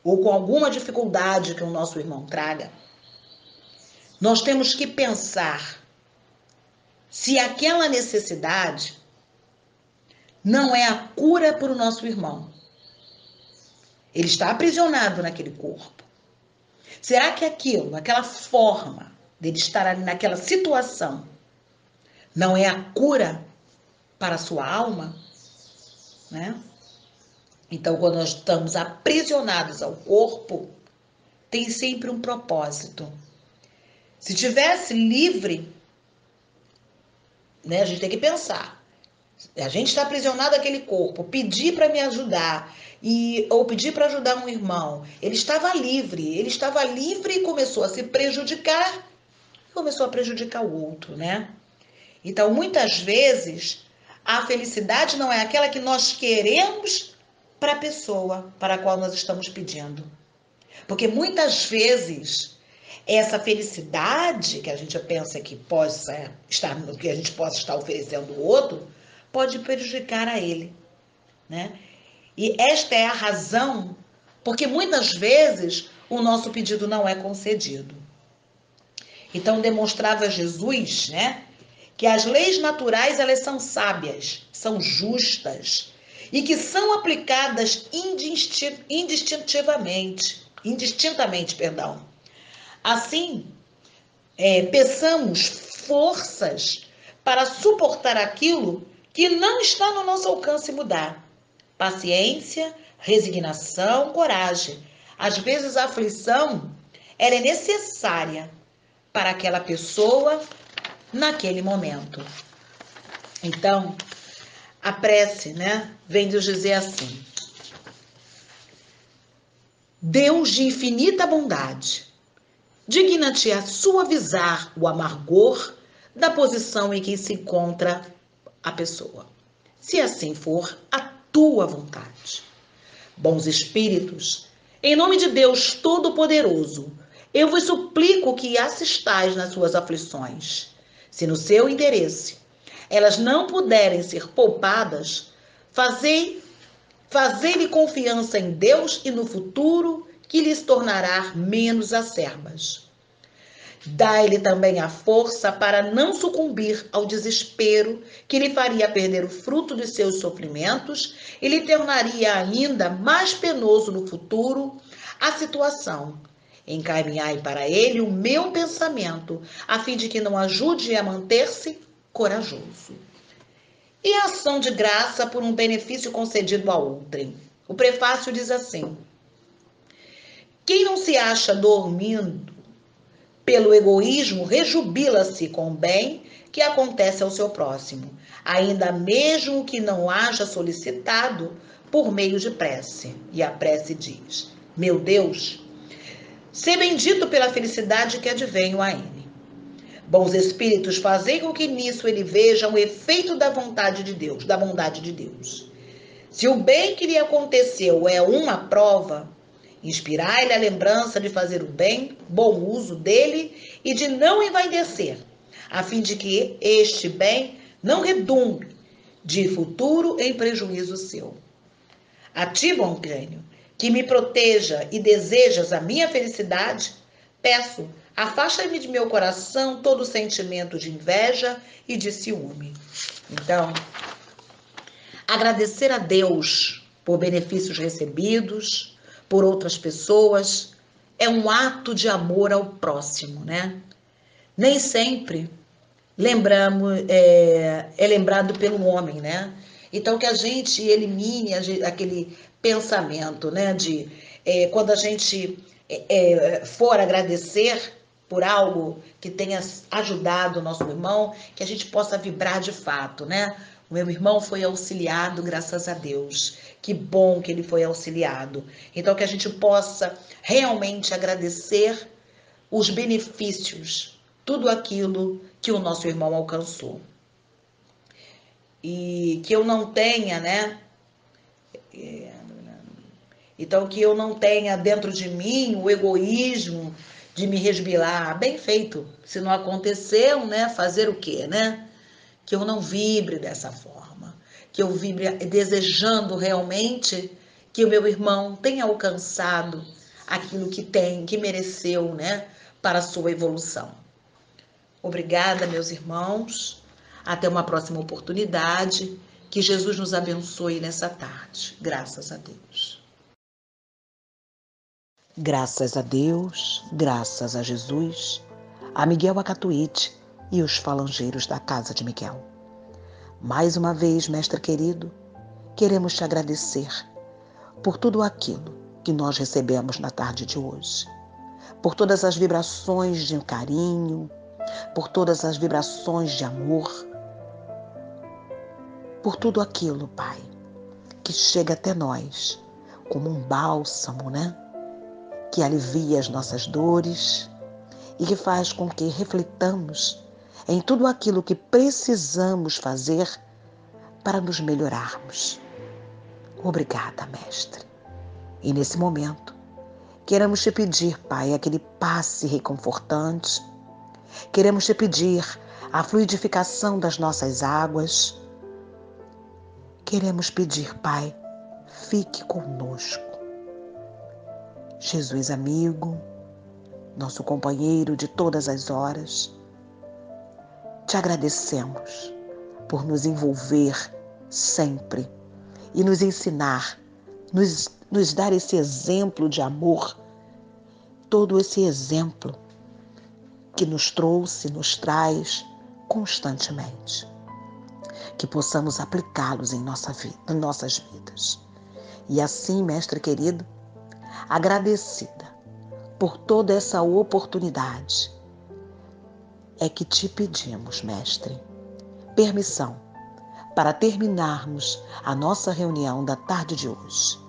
Speaker 9: ou com alguma dificuldade que o nosso irmão traga, nós temos que pensar se aquela necessidade não é a cura para o nosso irmão. Ele está aprisionado naquele corpo. Será que aquilo, aquela forma dele estar ali naquela situação, não é a cura para a sua alma? Né? Então, quando nós estamos aprisionados ao corpo, tem sempre um propósito. Se tivesse livre, né, a gente tem que pensar. A gente está aprisionado àquele corpo, pedir para me ajudar, ou pedir para ajudar um irmão. Ele estava livre e começou a se prejudicar, começou a prejudicar o outro, né? Então, muitas vezes, a felicidade não é aquela que nós queremos para a pessoa para a qual nós estamos pedindo. Porque muitas vezes, essa felicidade que a gente pensa que possa estar, que a gente possa estar oferecendo ao outro, pode prejudicar a ele, né? E esta é a razão porque muitas vezes o nosso pedido não é concedido. Então demonstrava Jesus, né, que as leis naturais elas são sábias, são justas e que são aplicadas indistintamente. Assim, peçamos forças para suportar aquilo que não está no nosso alcance mudar. Paciência, resignação, coragem. Às vezes a aflição, ela é necessária para aquela pessoa naquele momento. Então, a prece, né, vem nos dizer assim: Deus de infinita bondade, digna-te a suavizar o amargor da posição em que se encontra a pessoa, se assim for a tua vontade. Bons espíritos, em nome de Deus Todo-Poderoso, eu vos suplico que assistais nas suas aflições. Se no seu interesse elas não puderem ser poupadas, fazei-lhe confiança em Deus e no futuro que lhes tornará menos acerbas. Dai-lhe também a força para não sucumbir ao desespero que lhe faria perder o fruto de seus sofrimentos e lhe tornaria ainda mais penoso no futuro a situação. Encaminhai para ele o meu pensamento, a fim de que não ajude a manter-se corajoso. E a ação de graça por um benefício concedido a outrem. O prefácio diz assim: quem não se acha dormindo pelo egoísmo, rejubila-se com o bem que acontece ao seu próximo, ainda mesmo que não haja solicitado por meio de prece. E a prece diz: meu Deus, sê bendito pela felicidade que advenho a ele. Bons espíritos, fazei com que nisso ele veja o efeito da vontade de Deus, da bondade de Deus. Se o bem que lhe aconteceu é uma prova, inspirai-lhe a lembrança de fazer o bem, bom uso dele e de não envaidecer, a fim de que este bem não redunde de futuro em prejuízo seu. A ti, bom gênio, que me proteja e desejas a minha felicidade, peço, afasta-me de meu coração todo sentimento de inveja e de ciúme. Então, agradecer a Deus por benefícios recebidos por outras pessoas é um ato de amor ao próximo, né? Nem sempre é lembrado pelo homem, né? Então, que a gente elimine aquele pensamento, né? De quando a gente for agradecer por algo que tenha ajudado o nosso irmão, que a gente possa vibrar de fato, né? O meu irmão foi auxiliado, graças a Deus. Que bom que ele foi auxiliado. Então, que a gente possa realmente agradecer os benefícios, tudo aquilo que o nosso irmão alcançou. E que eu não tenha, né? Então, que eu não tenha dentro de mim o egoísmo de me resbilar. Bem feito. Se não aconteceu, né? Fazer o quê, né? Que eu não vibre dessa forma. Que eu vibre desejando realmente que o meu irmão tenha alcançado aquilo que mereceu, né? Para a sua evolução. Obrigada, meus irmãos. Até uma próxima oportunidade. Que Jesus nos abençoe nessa tarde. Graças a Deus. Graças a Deus, graças a Jesus, a Miguel Acatuíte e os falangeiros da Casa de Miguel. Mais uma vez, mestre querido, queremos te agradecer por tudo aquilo que nós recebemos na tarde de hoje, por todas as vibrações de carinho, por todas as vibrações de amor, por tudo aquilo, Pai, que chega até nós como um bálsamo, né? Que alivia as nossas dores e que faz com que reflitamos em tudo aquilo que precisamos fazer para nos melhorarmos. Obrigada, Mestre. E nesse momento, queremos te pedir, Pai, aquele passe reconfortante. Queremos te pedir a fluidificação das nossas águas. Queremos pedir, Pai, fique conosco. Jesus amigo, nosso companheiro de todas as horas, te agradecemos por nos envolver sempre e nos ensinar, nos dar esse exemplo de amor, todo esse exemplo que nos trouxe, nos traz constantemente. que possamos aplicá-los em nossas vidas. E assim, Mestre querido, agradecida por toda essa oportunidade, é que te pedimos, Mestre, permissão para terminarmos a nossa reunião da tarde de hoje.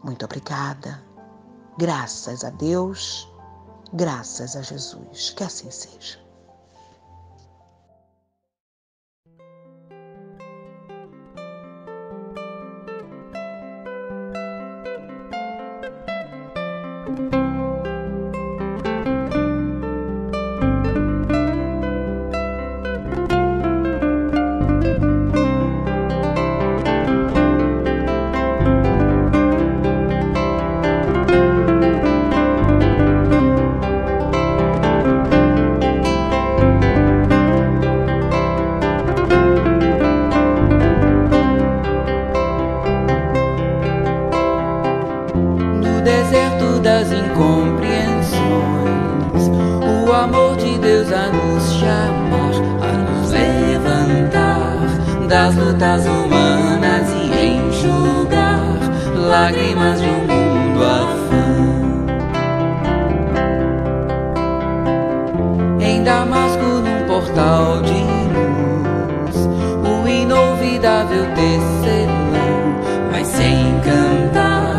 Speaker 9: Muito obrigada. Graças a Deus, graças a Jesus. Que assim seja.
Speaker 5: Das incompreensões, o amor de Deus a nos chamar, a nos levantar das lutas humanas e enxugar lágrimas de um mundo afã. Em Damasco, num portal de luz, o inolvidável tecelão vai se encantar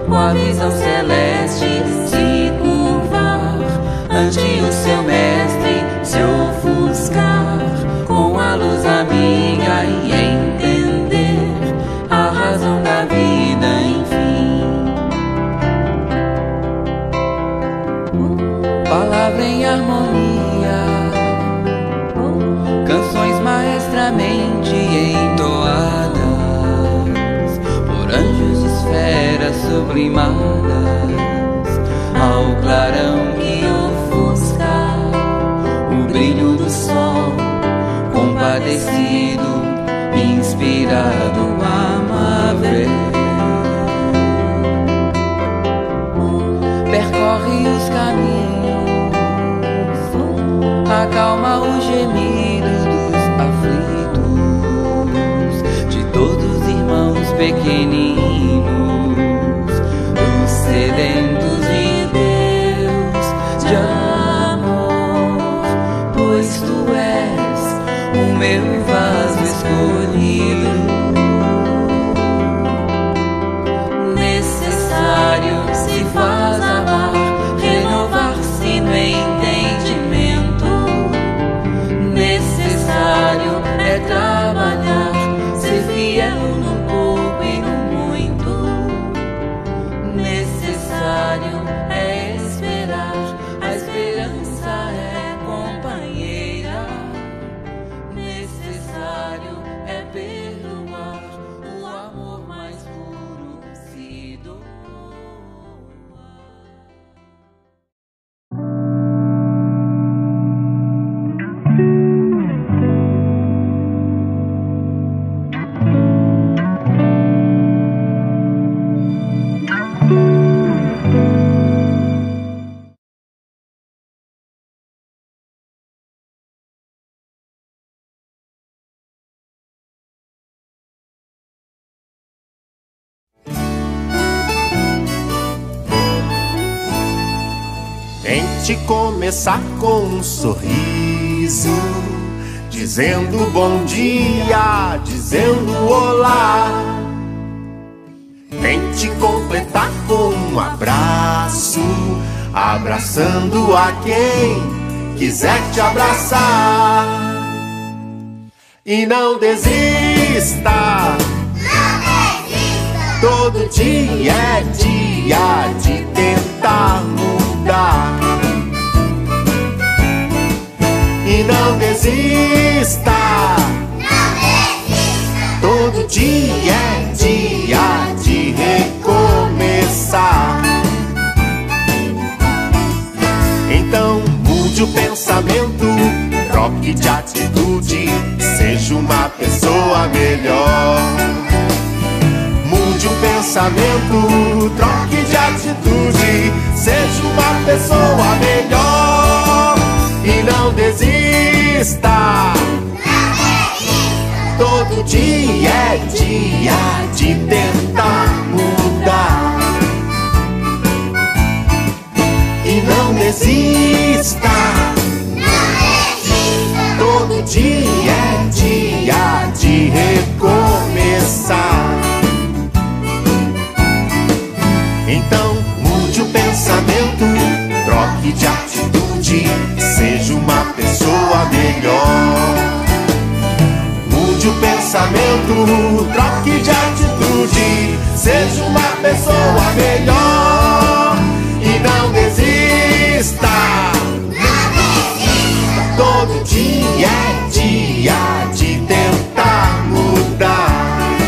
Speaker 5: com a visão celeste se curvar ante o seu mestre, se ofuscar com a luz amiga e entender a razão da vida, enfim. Palavra em harmonia, canções maestramente entoadas por anjos e esferas sublimadas ao clarão que ofusca o brilho do sol, compadecido, inspirado, amável. Percorre os caminhos, acalma o gemido dos aflitos, de todos os irmãos pequeninos, os sedentos de Deus, de amor, pois tu és o meu vaso escolhido, necessário se faz amar, renovar-se no entendimento, necessário é trabalhar, ser fiel no pouco e no muito, necessário é esperar, a esperança é companheira, necessário é perdoar, o amor mais puro se doa.
Speaker 4: Tente começar com um sorriso, dizendo bom dia, dizendo olá. Tente completar com um abraço, abraçando a quem quiser te abraçar. E não desista, todo dia é dia de tentar mudar. E não desista, todo dia é dia de recomeçar. Então mude o pensamento, troque de atitude, seja uma pessoa melhor. Mude o pensamento, troque de atitude, seja uma pessoa melhor. E não desista, Todo dia é dia de tentar mudar. E não desista. Todo dia é dia de recomeçar. Então mude o pensamento, troque de atitude, seja uma pessoa melhor. Mude o pensamento, troque de atitude, seja uma pessoa melhor. E não desista. Todo dia é dia de tentar mudar.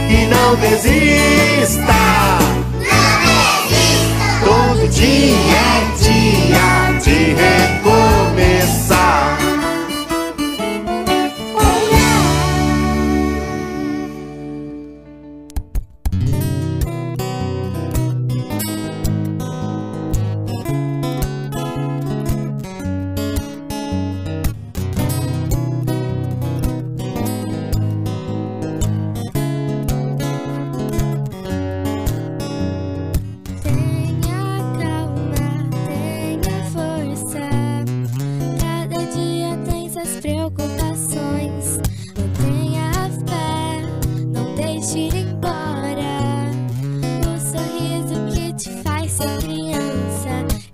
Speaker 4: E não desista. Todo dia é dia de recomeçar.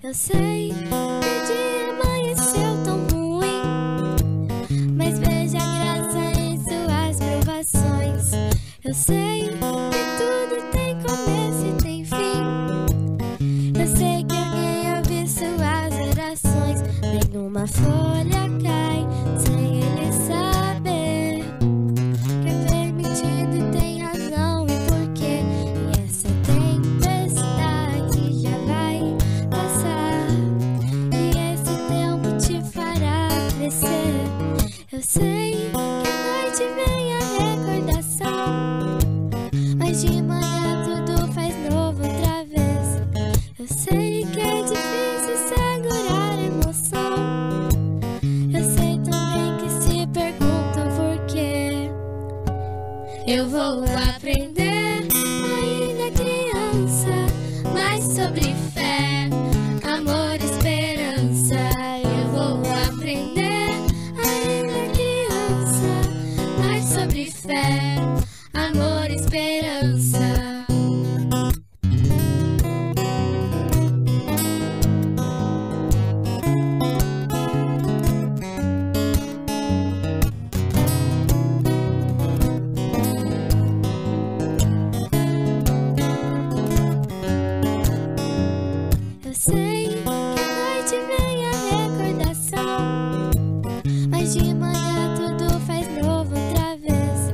Speaker 10: Eu sei que o dia amanheceu tão ruim, mas veja a graça em suas provações. Eu sei que tudo tem começo e tem fim. Eu sei que alguém ouve suas orações. Nenhuma folha cai sem ele saber que é permitido e tem razão e porquê. E essa tempestade já vai passar, e esse tempo te fará crescer. Eu sei que à noite vem a recordação, mas de manhã tudo faz novo outra vez. Eu sei que é difícil segurar a emoção. Eu sei também que se perguntam por quê. Eu vou aprender, ainda criança, mais sobre fé, amor, esperança. Eu vou aprender, ainda criança, mais sobre fé, amor, esperança. Eu sei que à noite vem a recordação, mas de manhã tudo faz novo outra vez.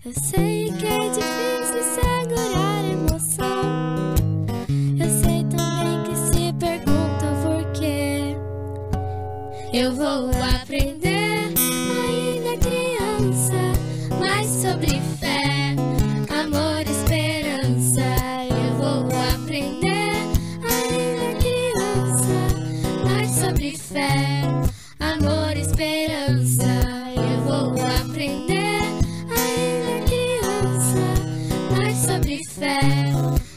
Speaker 10: Eu sei que é difícil segurar a emoção. Eu sei também que se perguntam por quê. Eu vou aprender, ainda criança, mais sobre fé, amor, esperança. Eu vou aprender, ainda criança, mais sobre fé, amor, esperança. Eu vou aprender, ainda criança, mais sobre fé,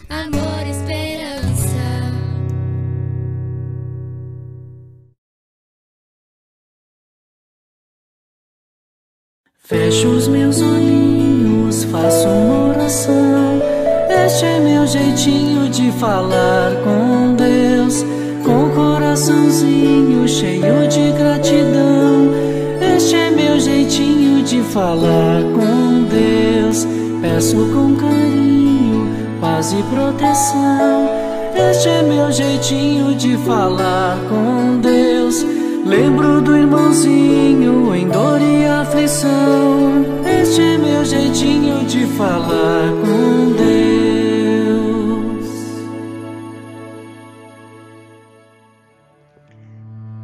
Speaker 10: amor, esperança.
Speaker 5: Fecho os meus olhinhos, faço uma oração. Este é meu jeitinho de falar com Deus, com o coraçãozinho cheio de gratidão. Este é meu jeitinho de falar com Deus. Peço com carinho, paz e proteção. Este é meu jeitinho de falar com Deus. Lembro do irmãozinho em dor e aflição. Este é meu jeitinho de falar com Deus.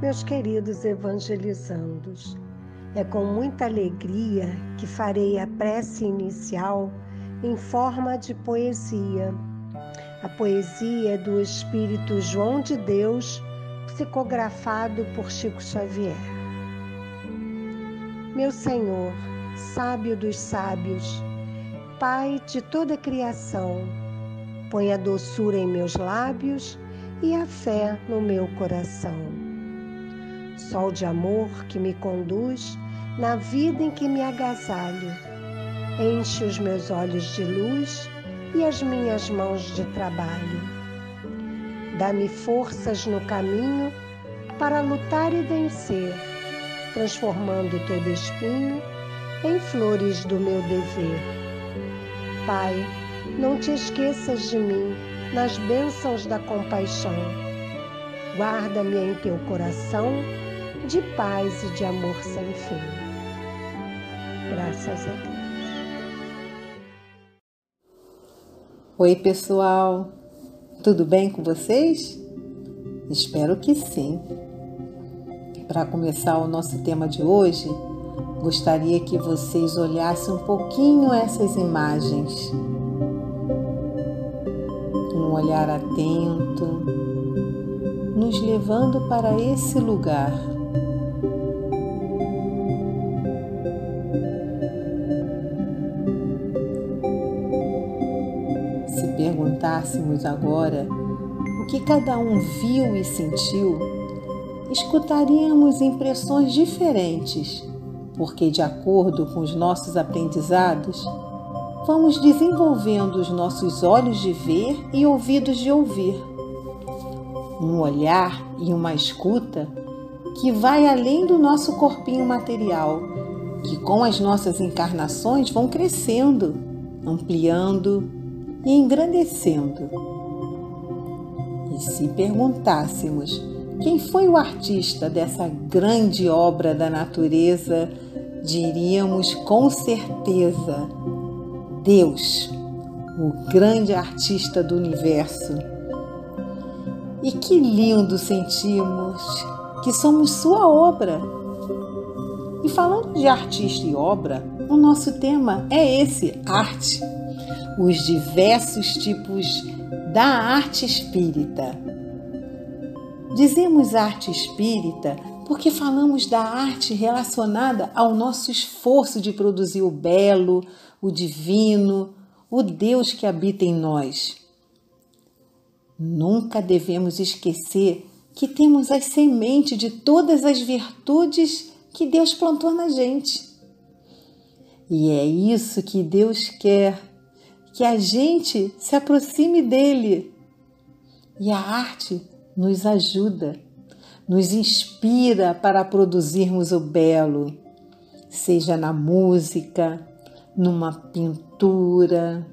Speaker 11: Meus queridos evangelizandos, é com muita alegria que farei a prece inicial em forma de poesia. A poesia é do Espírito João de Deus, psicografado por Chico Xavier. meu Senhor, sábio dos sábios, Pai de toda a criação, põe a doçura em meus lábios e a fé no meu coração. Sol de amor que me conduz na vida em que me agasalho, enche os meus olhos de luz e as minhas mãos de trabalho. Dá-me forças no caminho para lutar e vencer, transformando todo espinho em flores do meu dever. Pai, não te esqueças de mim nas bênçãos da compaixão. Guarda-me em teu coração de paz e de amor sem fim. Graças a Deus.
Speaker 12: Oi, pessoal. Tudo bem com vocês? Espero que sim. Para começar o nosso tema de hoje, gostaria que vocês olhassem um pouquinho essas imagens. Um olhar atento, nos levando para esse lugar. Se perguntássemos agora o que cada um viu e sentiu, escutaríamos impressões diferentes, porque, de acordo com os nossos aprendizados, vamos desenvolvendo os nossos olhos de ver e ouvidos de ouvir. Um olhar e uma escuta que vai além do nosso corpinho material, que com as nossas encarnações vão crescendo, ampliando e engrandecendo. E se perguntássemos quem foi o artista dessa grande obra da natureza, diríamos com certeza: Deus, o grande artista do universo. E que lindo sentimos que somos sua obra. E falando de artista e obra, o nosso tema é esse, arte. Os diversos tipos da arte espírita. Dizemos arte espírita porque falamos da arte relacionada ao nosso esforço de produzir o belo, o divino, o Deus que habita em nós. Nunca devemos esquecer que temos as sementes de todas as virtudes que Deus plantou na gente. E é isso que Deus quer, que a gente se aproxime dele. E a arte nos ajuda, nos inspira para produzirmos o belo, seja na música, numa pintura,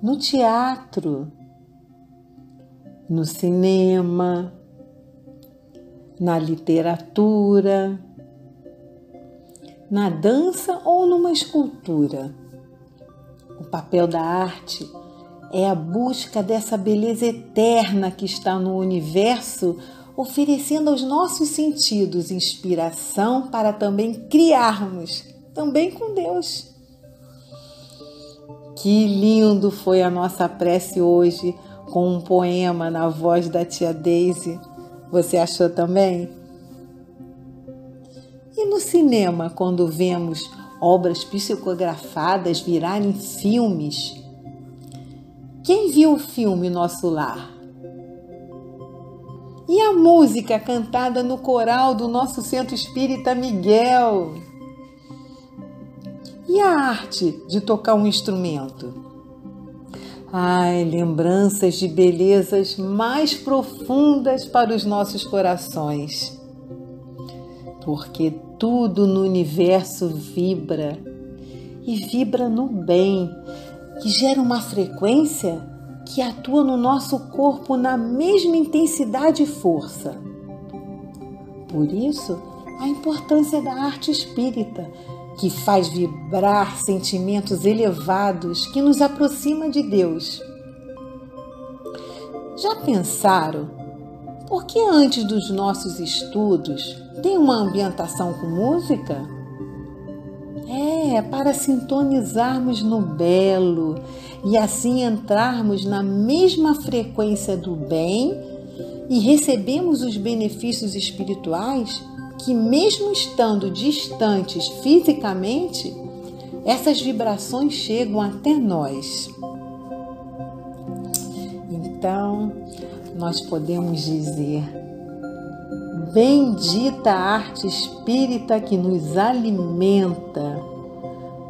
Speaker 12: no teatro, no cinema, na literatura, na dança ou numa escultura. O papel da arte é a busca dessa beleza eterna que está no universo, oferecendo aos nossos sentidos inspiração para também criarmos, também com Deus. Que lindo foi a nossa prece hoje, com um poema na voz da tia Daisy. Você achou também? E no cinema, quando vemos obras psicografadas virarem filmes, quem viu o filme Nosso Lar? E a música cantada no coral do nosso Centro Espírita Miguel? E a arte de tocar um instrumento? Ai, lembranças de belezas mais profundas para os nossos corações. Porque tudo no universo vibra, e vibra no bem, que gera uma frequência que atua no nosso corpo na mesma intensidade e força. Por isso, a importância da arte espírita, que faz vibrar sentimentos elevados que nos aproxima de Deus. Já pensaram por que antes dos nossos estudos tem uma ambientação com música? É para sintonizarmos no belo e assim entrarmos na mesma frequência do bem e recebemos os benefícios espirituais que mesmo estando distantes fisicamente, essas vibrações chegam até nós. Então, nós podemos dizer: bendita a arte espírita que nos alimenta,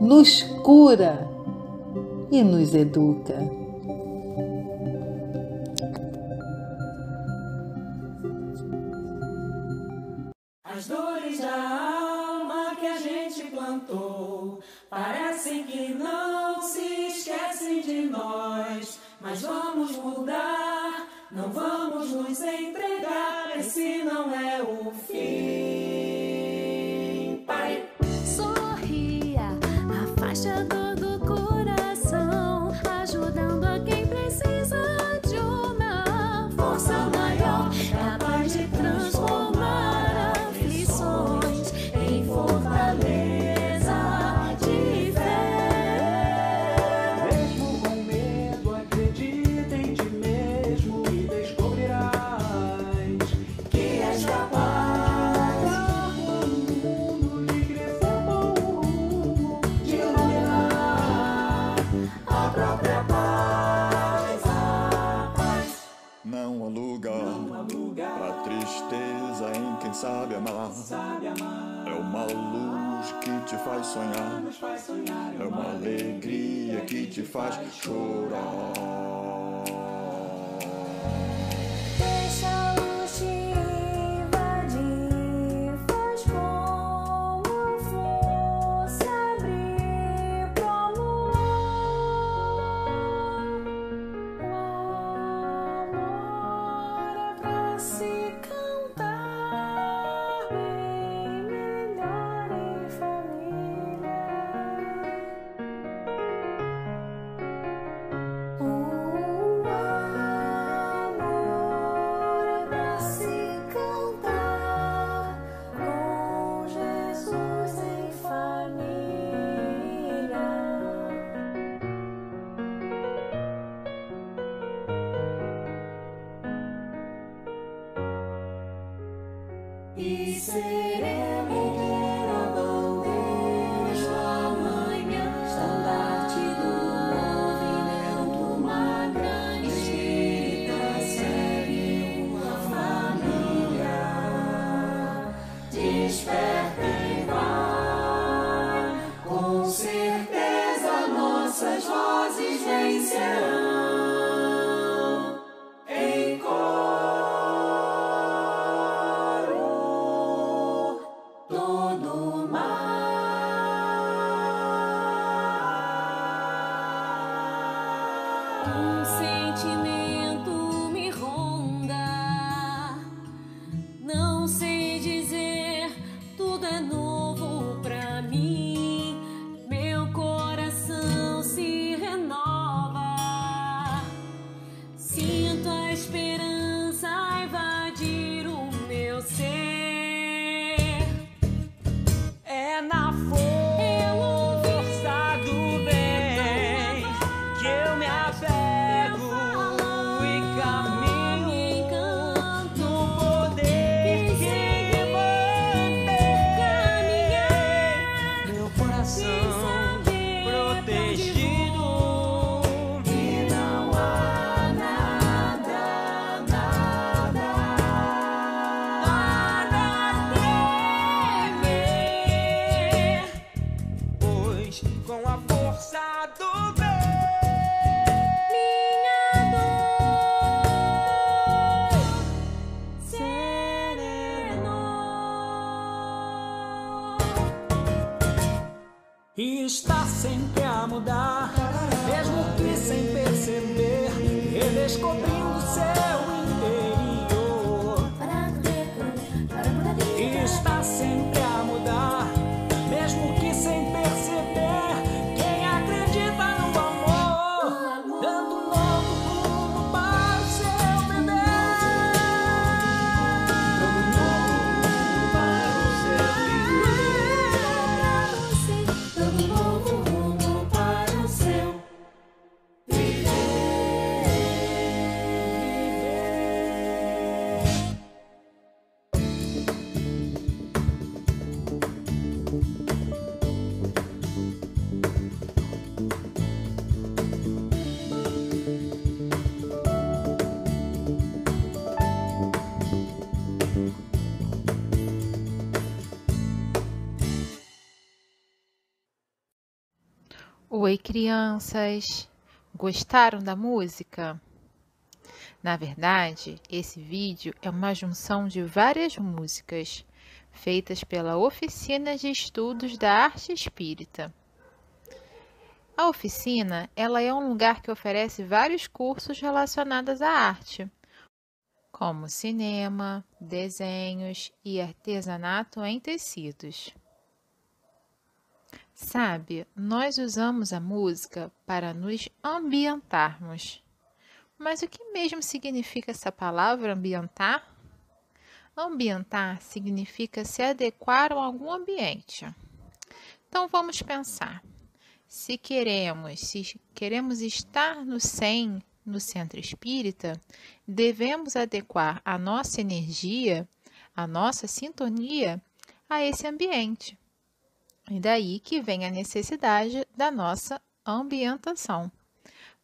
Speaker 12: nos cura e nos educa.
Speaker 5: As dores da alma que a gente plantou parecem que não se esquecem de nós, mas vamos mudar, não vamos nos entregar, esse não é o fim. Pai.
Speaker 2: Sorria, afaste a dor do coração, ajudando a quem precisa de uma força maior, capaz de transformar aflições em fortaleza de fé.
Speaker 5: Mesmo com medo, acredita em ti mesmo e descobrirás que és capaz do mundo lhe crescer bom rumo, de iluminar a própria paz, a paz.
Speaker 13: Não há lugar pra tristeza em quem sabe amar. É uma luz que te faz sonhar, é uma alegria que te faz chorar.
Speaker 2: Deixa a luz te invadir, faz como fosse abrir pro amor. O amor é pra se cantar bem melhor em família. O amor é pra se cantar com Jesus em família. E seremos a bandeira amanhã, estandarte do movimento, uma grande escrita segue uma família. Desperta e vai, com certeza nossas vozes vencerão em coro todo mal. Um sentimento me ronda, não sei dizer, tudo é novo pra mim. Meu coração se renova, sinto a esperança invadir o meu ser.
Speaker 1: É na força do bem que eu me apego e caminho no poder que mantém meu coração protegido.
Speaker 5: E não há nada, nada,
Speaker 1: Nada temer, pois com a força do bem
Speaker 2: Minha dor serenou.
Speaker 5: e está sempre a mudar, mesmo que sem perceber, redescobrindo seu interior. E está sempre a mudar, mesmo que sem perceber, quem acredita no amor, dando um novo rumo para o seu bebê. Dando um novo rumo para o seu
Speaker 2: Dando um novo rumo para o seu viver.
Speaker 14: Oi, crianças! Gostaram da música? Na verdade, esse vídeo é uma junção de várias músicas feitas pela Oficina de Estudos da Arte Espírita. A oficina, ela é um lugar que oferece vários cursos relacionados à arte, como cinema, desenhos e artesanato em tecidos. Sabe, nós usamos a música para nos ambientarmos. Mas o que mesmo significa essa palavra ambientar? Ambientar significa se adequar a algum ambiente. Então vamos pensar. Se queremos estar no Zen, no centro espírita, devemos adequar a nossa energia, a nossa sintonia a esse ambiente. E daí que vem a necessidade da nossa ambientação,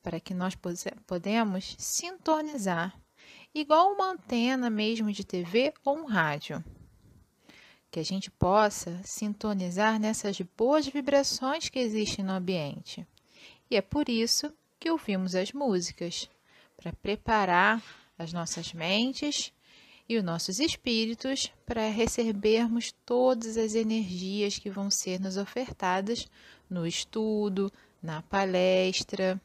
Speaker 14: para que nós podemos sintonizar, igual uma antena mesmo de TV ou um rádio, que a gente possa sintonizar nessas boas vibrações que existem no ambiente. E é por isso que ouvimos as músicas, para preparar as nossas mentes e os nossos espíritos para recebermos todas as energias que vão ser nos ofertadas no estudo, na palestra,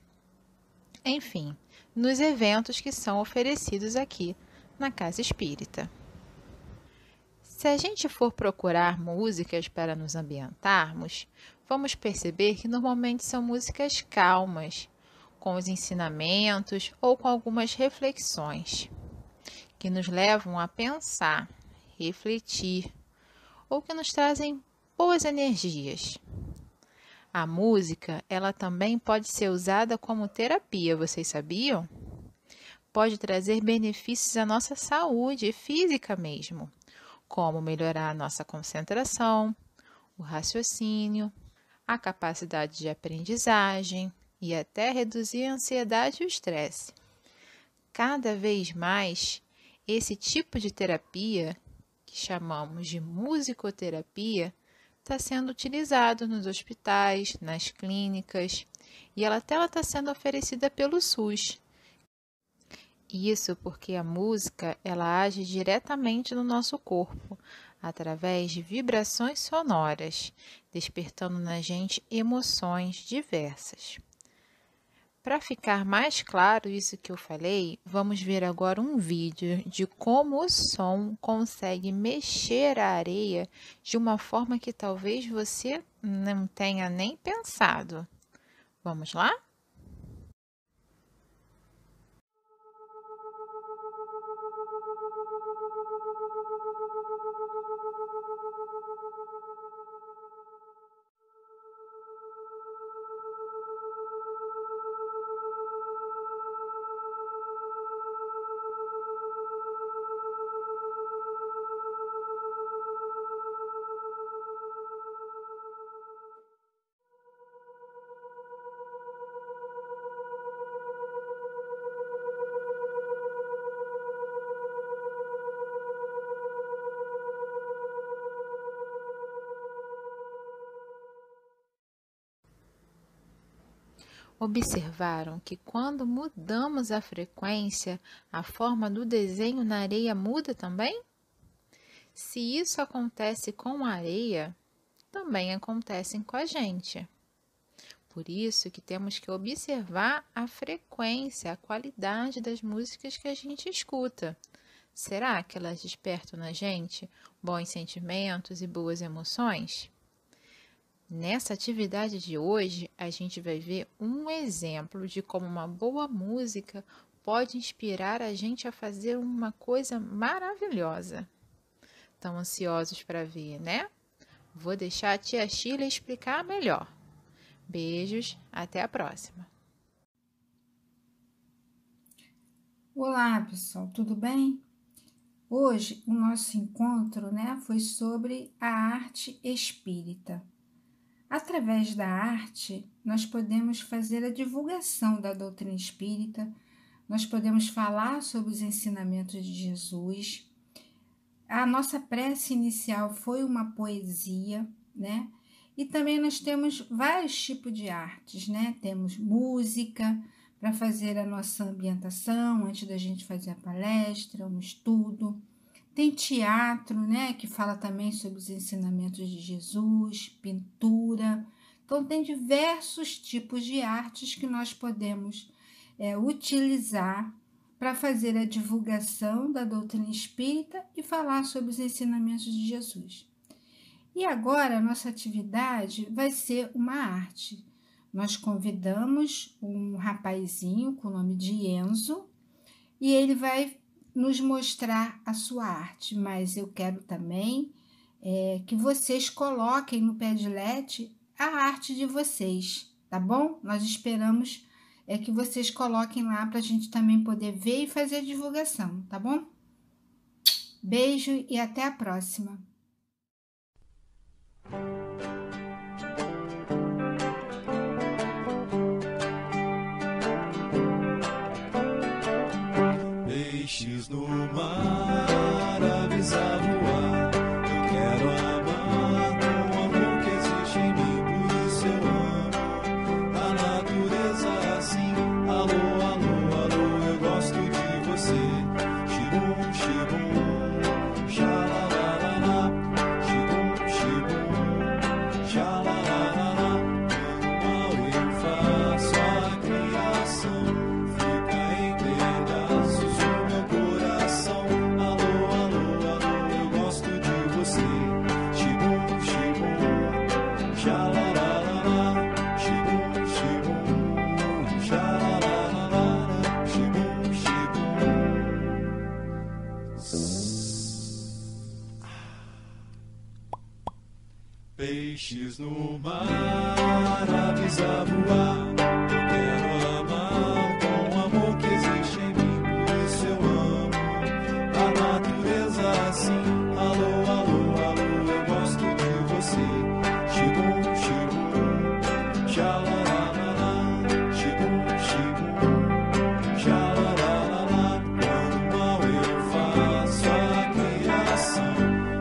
Speaker 14: enfim, nos eventos que são oferecidos aqui na Casa Espírita. Se a gente for procurar músicas para nos ambientarmos, vamos perceber que normalmente são músicas calmas, com os ensinamentos ou com algumas reflexões, que nos levam a pensar, refletir, ou que nos trazem boas energias. A música, ela também pode ser usada como terapia, vocês sabiam? Pode trazer benefícios à nossa saúde física mesmo, como melhorar a nossa concentração, o raciocínio, a capacidade de aprendizagem e até reduzir a ansiedade e o estresse. Cada vez mais, esse tipo de terapia, que chamamos de musicoterapia, está sendo utilizado nos hospitais, nas clínicas, e ela até está sendo oferecida pelo SUS. Isso porque a música ela age diretamente no nosso corpo, através de vibrações sonoras, despertando na gente emoções diversas. Para ficar mais claro isso que eu falei, vamos ver agora um vídeo de como o som consegue mexer a areia de uma forma que talvez você não tenha nem pensado. Vamos lá? Observaram que quando mudamos a frequência, a forma do desenho na areia muda também? Se isso acontece com a areia, também acontece com a gente. Por isso que temos que observar a frequência, a qualidade das músicas que a gente escuta. Será que elas despertam na gente bons sentimentos e boas emoções? Nessa atividade de hoje, a gente vai ver um exemplo de como uma boa música pode inspirar a gente a fazer uma coisa maravilhosa. Estão ansiosos para ver, né? Vou deixar a tia Sheila explicar melhor. Beijos, até a próxima.
Speaker 15: Olá, pessoal, tudo bem? Hoje o nosso encontro, foi sobre a arte espírita. Através da arte, nós podemos fazer a divulgação da doutrina espírita, nós podemos falar sobre os ensinamentos de Jesus. A nossa prece inicial foi uma poesia, E também nós temos vários tipos de artes, né? Temos música para fazer a nossa ambientação antes da gente fazer a palestra, um estudo. Tem teatro, né? Que fala também sobre os ensinamentos de Jesus, pintura. Então, tem diversos tipos de artes que nós podemos utilizar para fazer a divulgação da doutrina espírita e falar sobre os ensinamentos de Jesus. E agora a nossa atividade vai ser uma arte. Nós convidamos um rapazinho com o nome de Enzo e ele vai nos mostrar a sua arte, mas eu quero também que vocês coloquem no Padlet a arte de vocês, tá bom? Nós esperamos que vocês coloquem lá para a gente também poder ver e fazer a divulgação, tá bom? Beijo e até a próxima!
Speaker 16: Peixes no mar, aves a voar. Eu quero amar com o amor que existe em mim, por isso eu amo a natureza assim. Alô, alô, alô, eu gosto de você. Xibum, xibum, xalalalala. Xibum, xibum, xalalalala. Mal eu faço a criação, fica em pedaços o meu coração. Alô, alô, alô, eu gosto de você. Xibum, xibum, xalalalala. Xibum, xibum, xalalalala. Xibum, xibum. Peixes no mar, aves a voar. Eu quero amar com o amor que existe em mim, por isso eu amo a natureza assim. Alô, alô, alô, eu gosto de você. Xibum, xibum, xalalalala. Xibum, xibum, xalalalala. Quando mal eu faço a criação,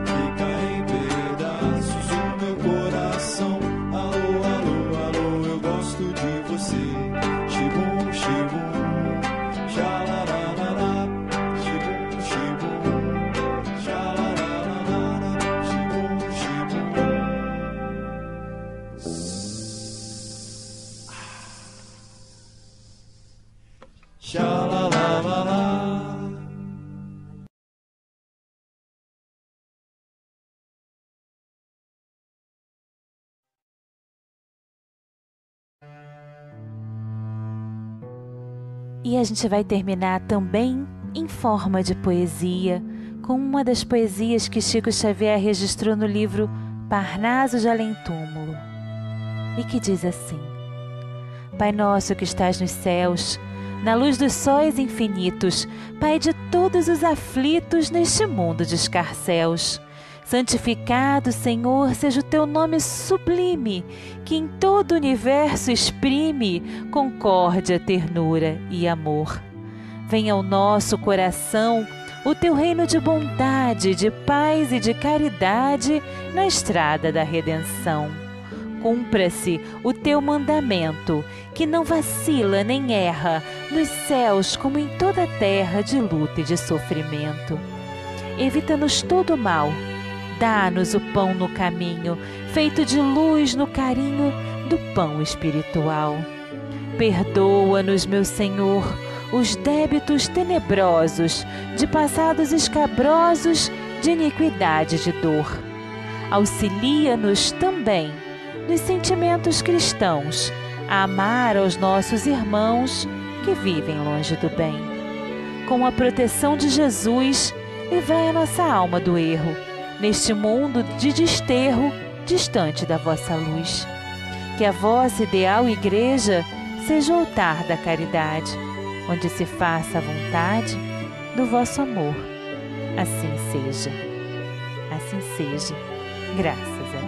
Speaker 16: fica em pedaços o meu coração. Alô, alô, alô, eu gosto de você. Xibum, xibum, xalalalala. Xibum, xibum, xalalalala. Xibum, xibum. Xalalalala.
Speaker 17: E a gente vai terminar também em forma de poesia, com uma das poesias que Chico Xavier registrou no livro Parnaso de Além Túmulo, e que diz assim: Pai nosso que estás nos céus, na luz dos sóis infinitos, Pai de todos os aflitos neste mundo de escarcéus, santificado, Senhor, seja o teu nome sublime, que em todo o universo exprime concórdia, ternura e amor. Venha ao nosso coração o teu reino de bondade, de paz e de caridade na estrada da redenção. Cumpra-se o teu mandamento, que não vacila nem erra, nos céus como em toda a terra de luta e de sofrimento. Evita-nos todo o mal, dá-nos o pão no caminho, feito de luz no carinho do pão espiritual. Perdoa-nos, meu Senhor, os débitos tenebrosos, de passados escabrosos, de iniquidade e de dor. Auxilia-nos também, nos sentimentos cristãos, a amar aos nossos irmãos que vivem longe do bem. Com a proteção de Jesus, livrai a nossa alma do erro, neste mundo de desterro, distante da vossa luz. Que a vossa ideal igreja seja o altar da caridade, onde se faça a vontade do vosso amor. Assim seja. Assim seja. Graças a Deus.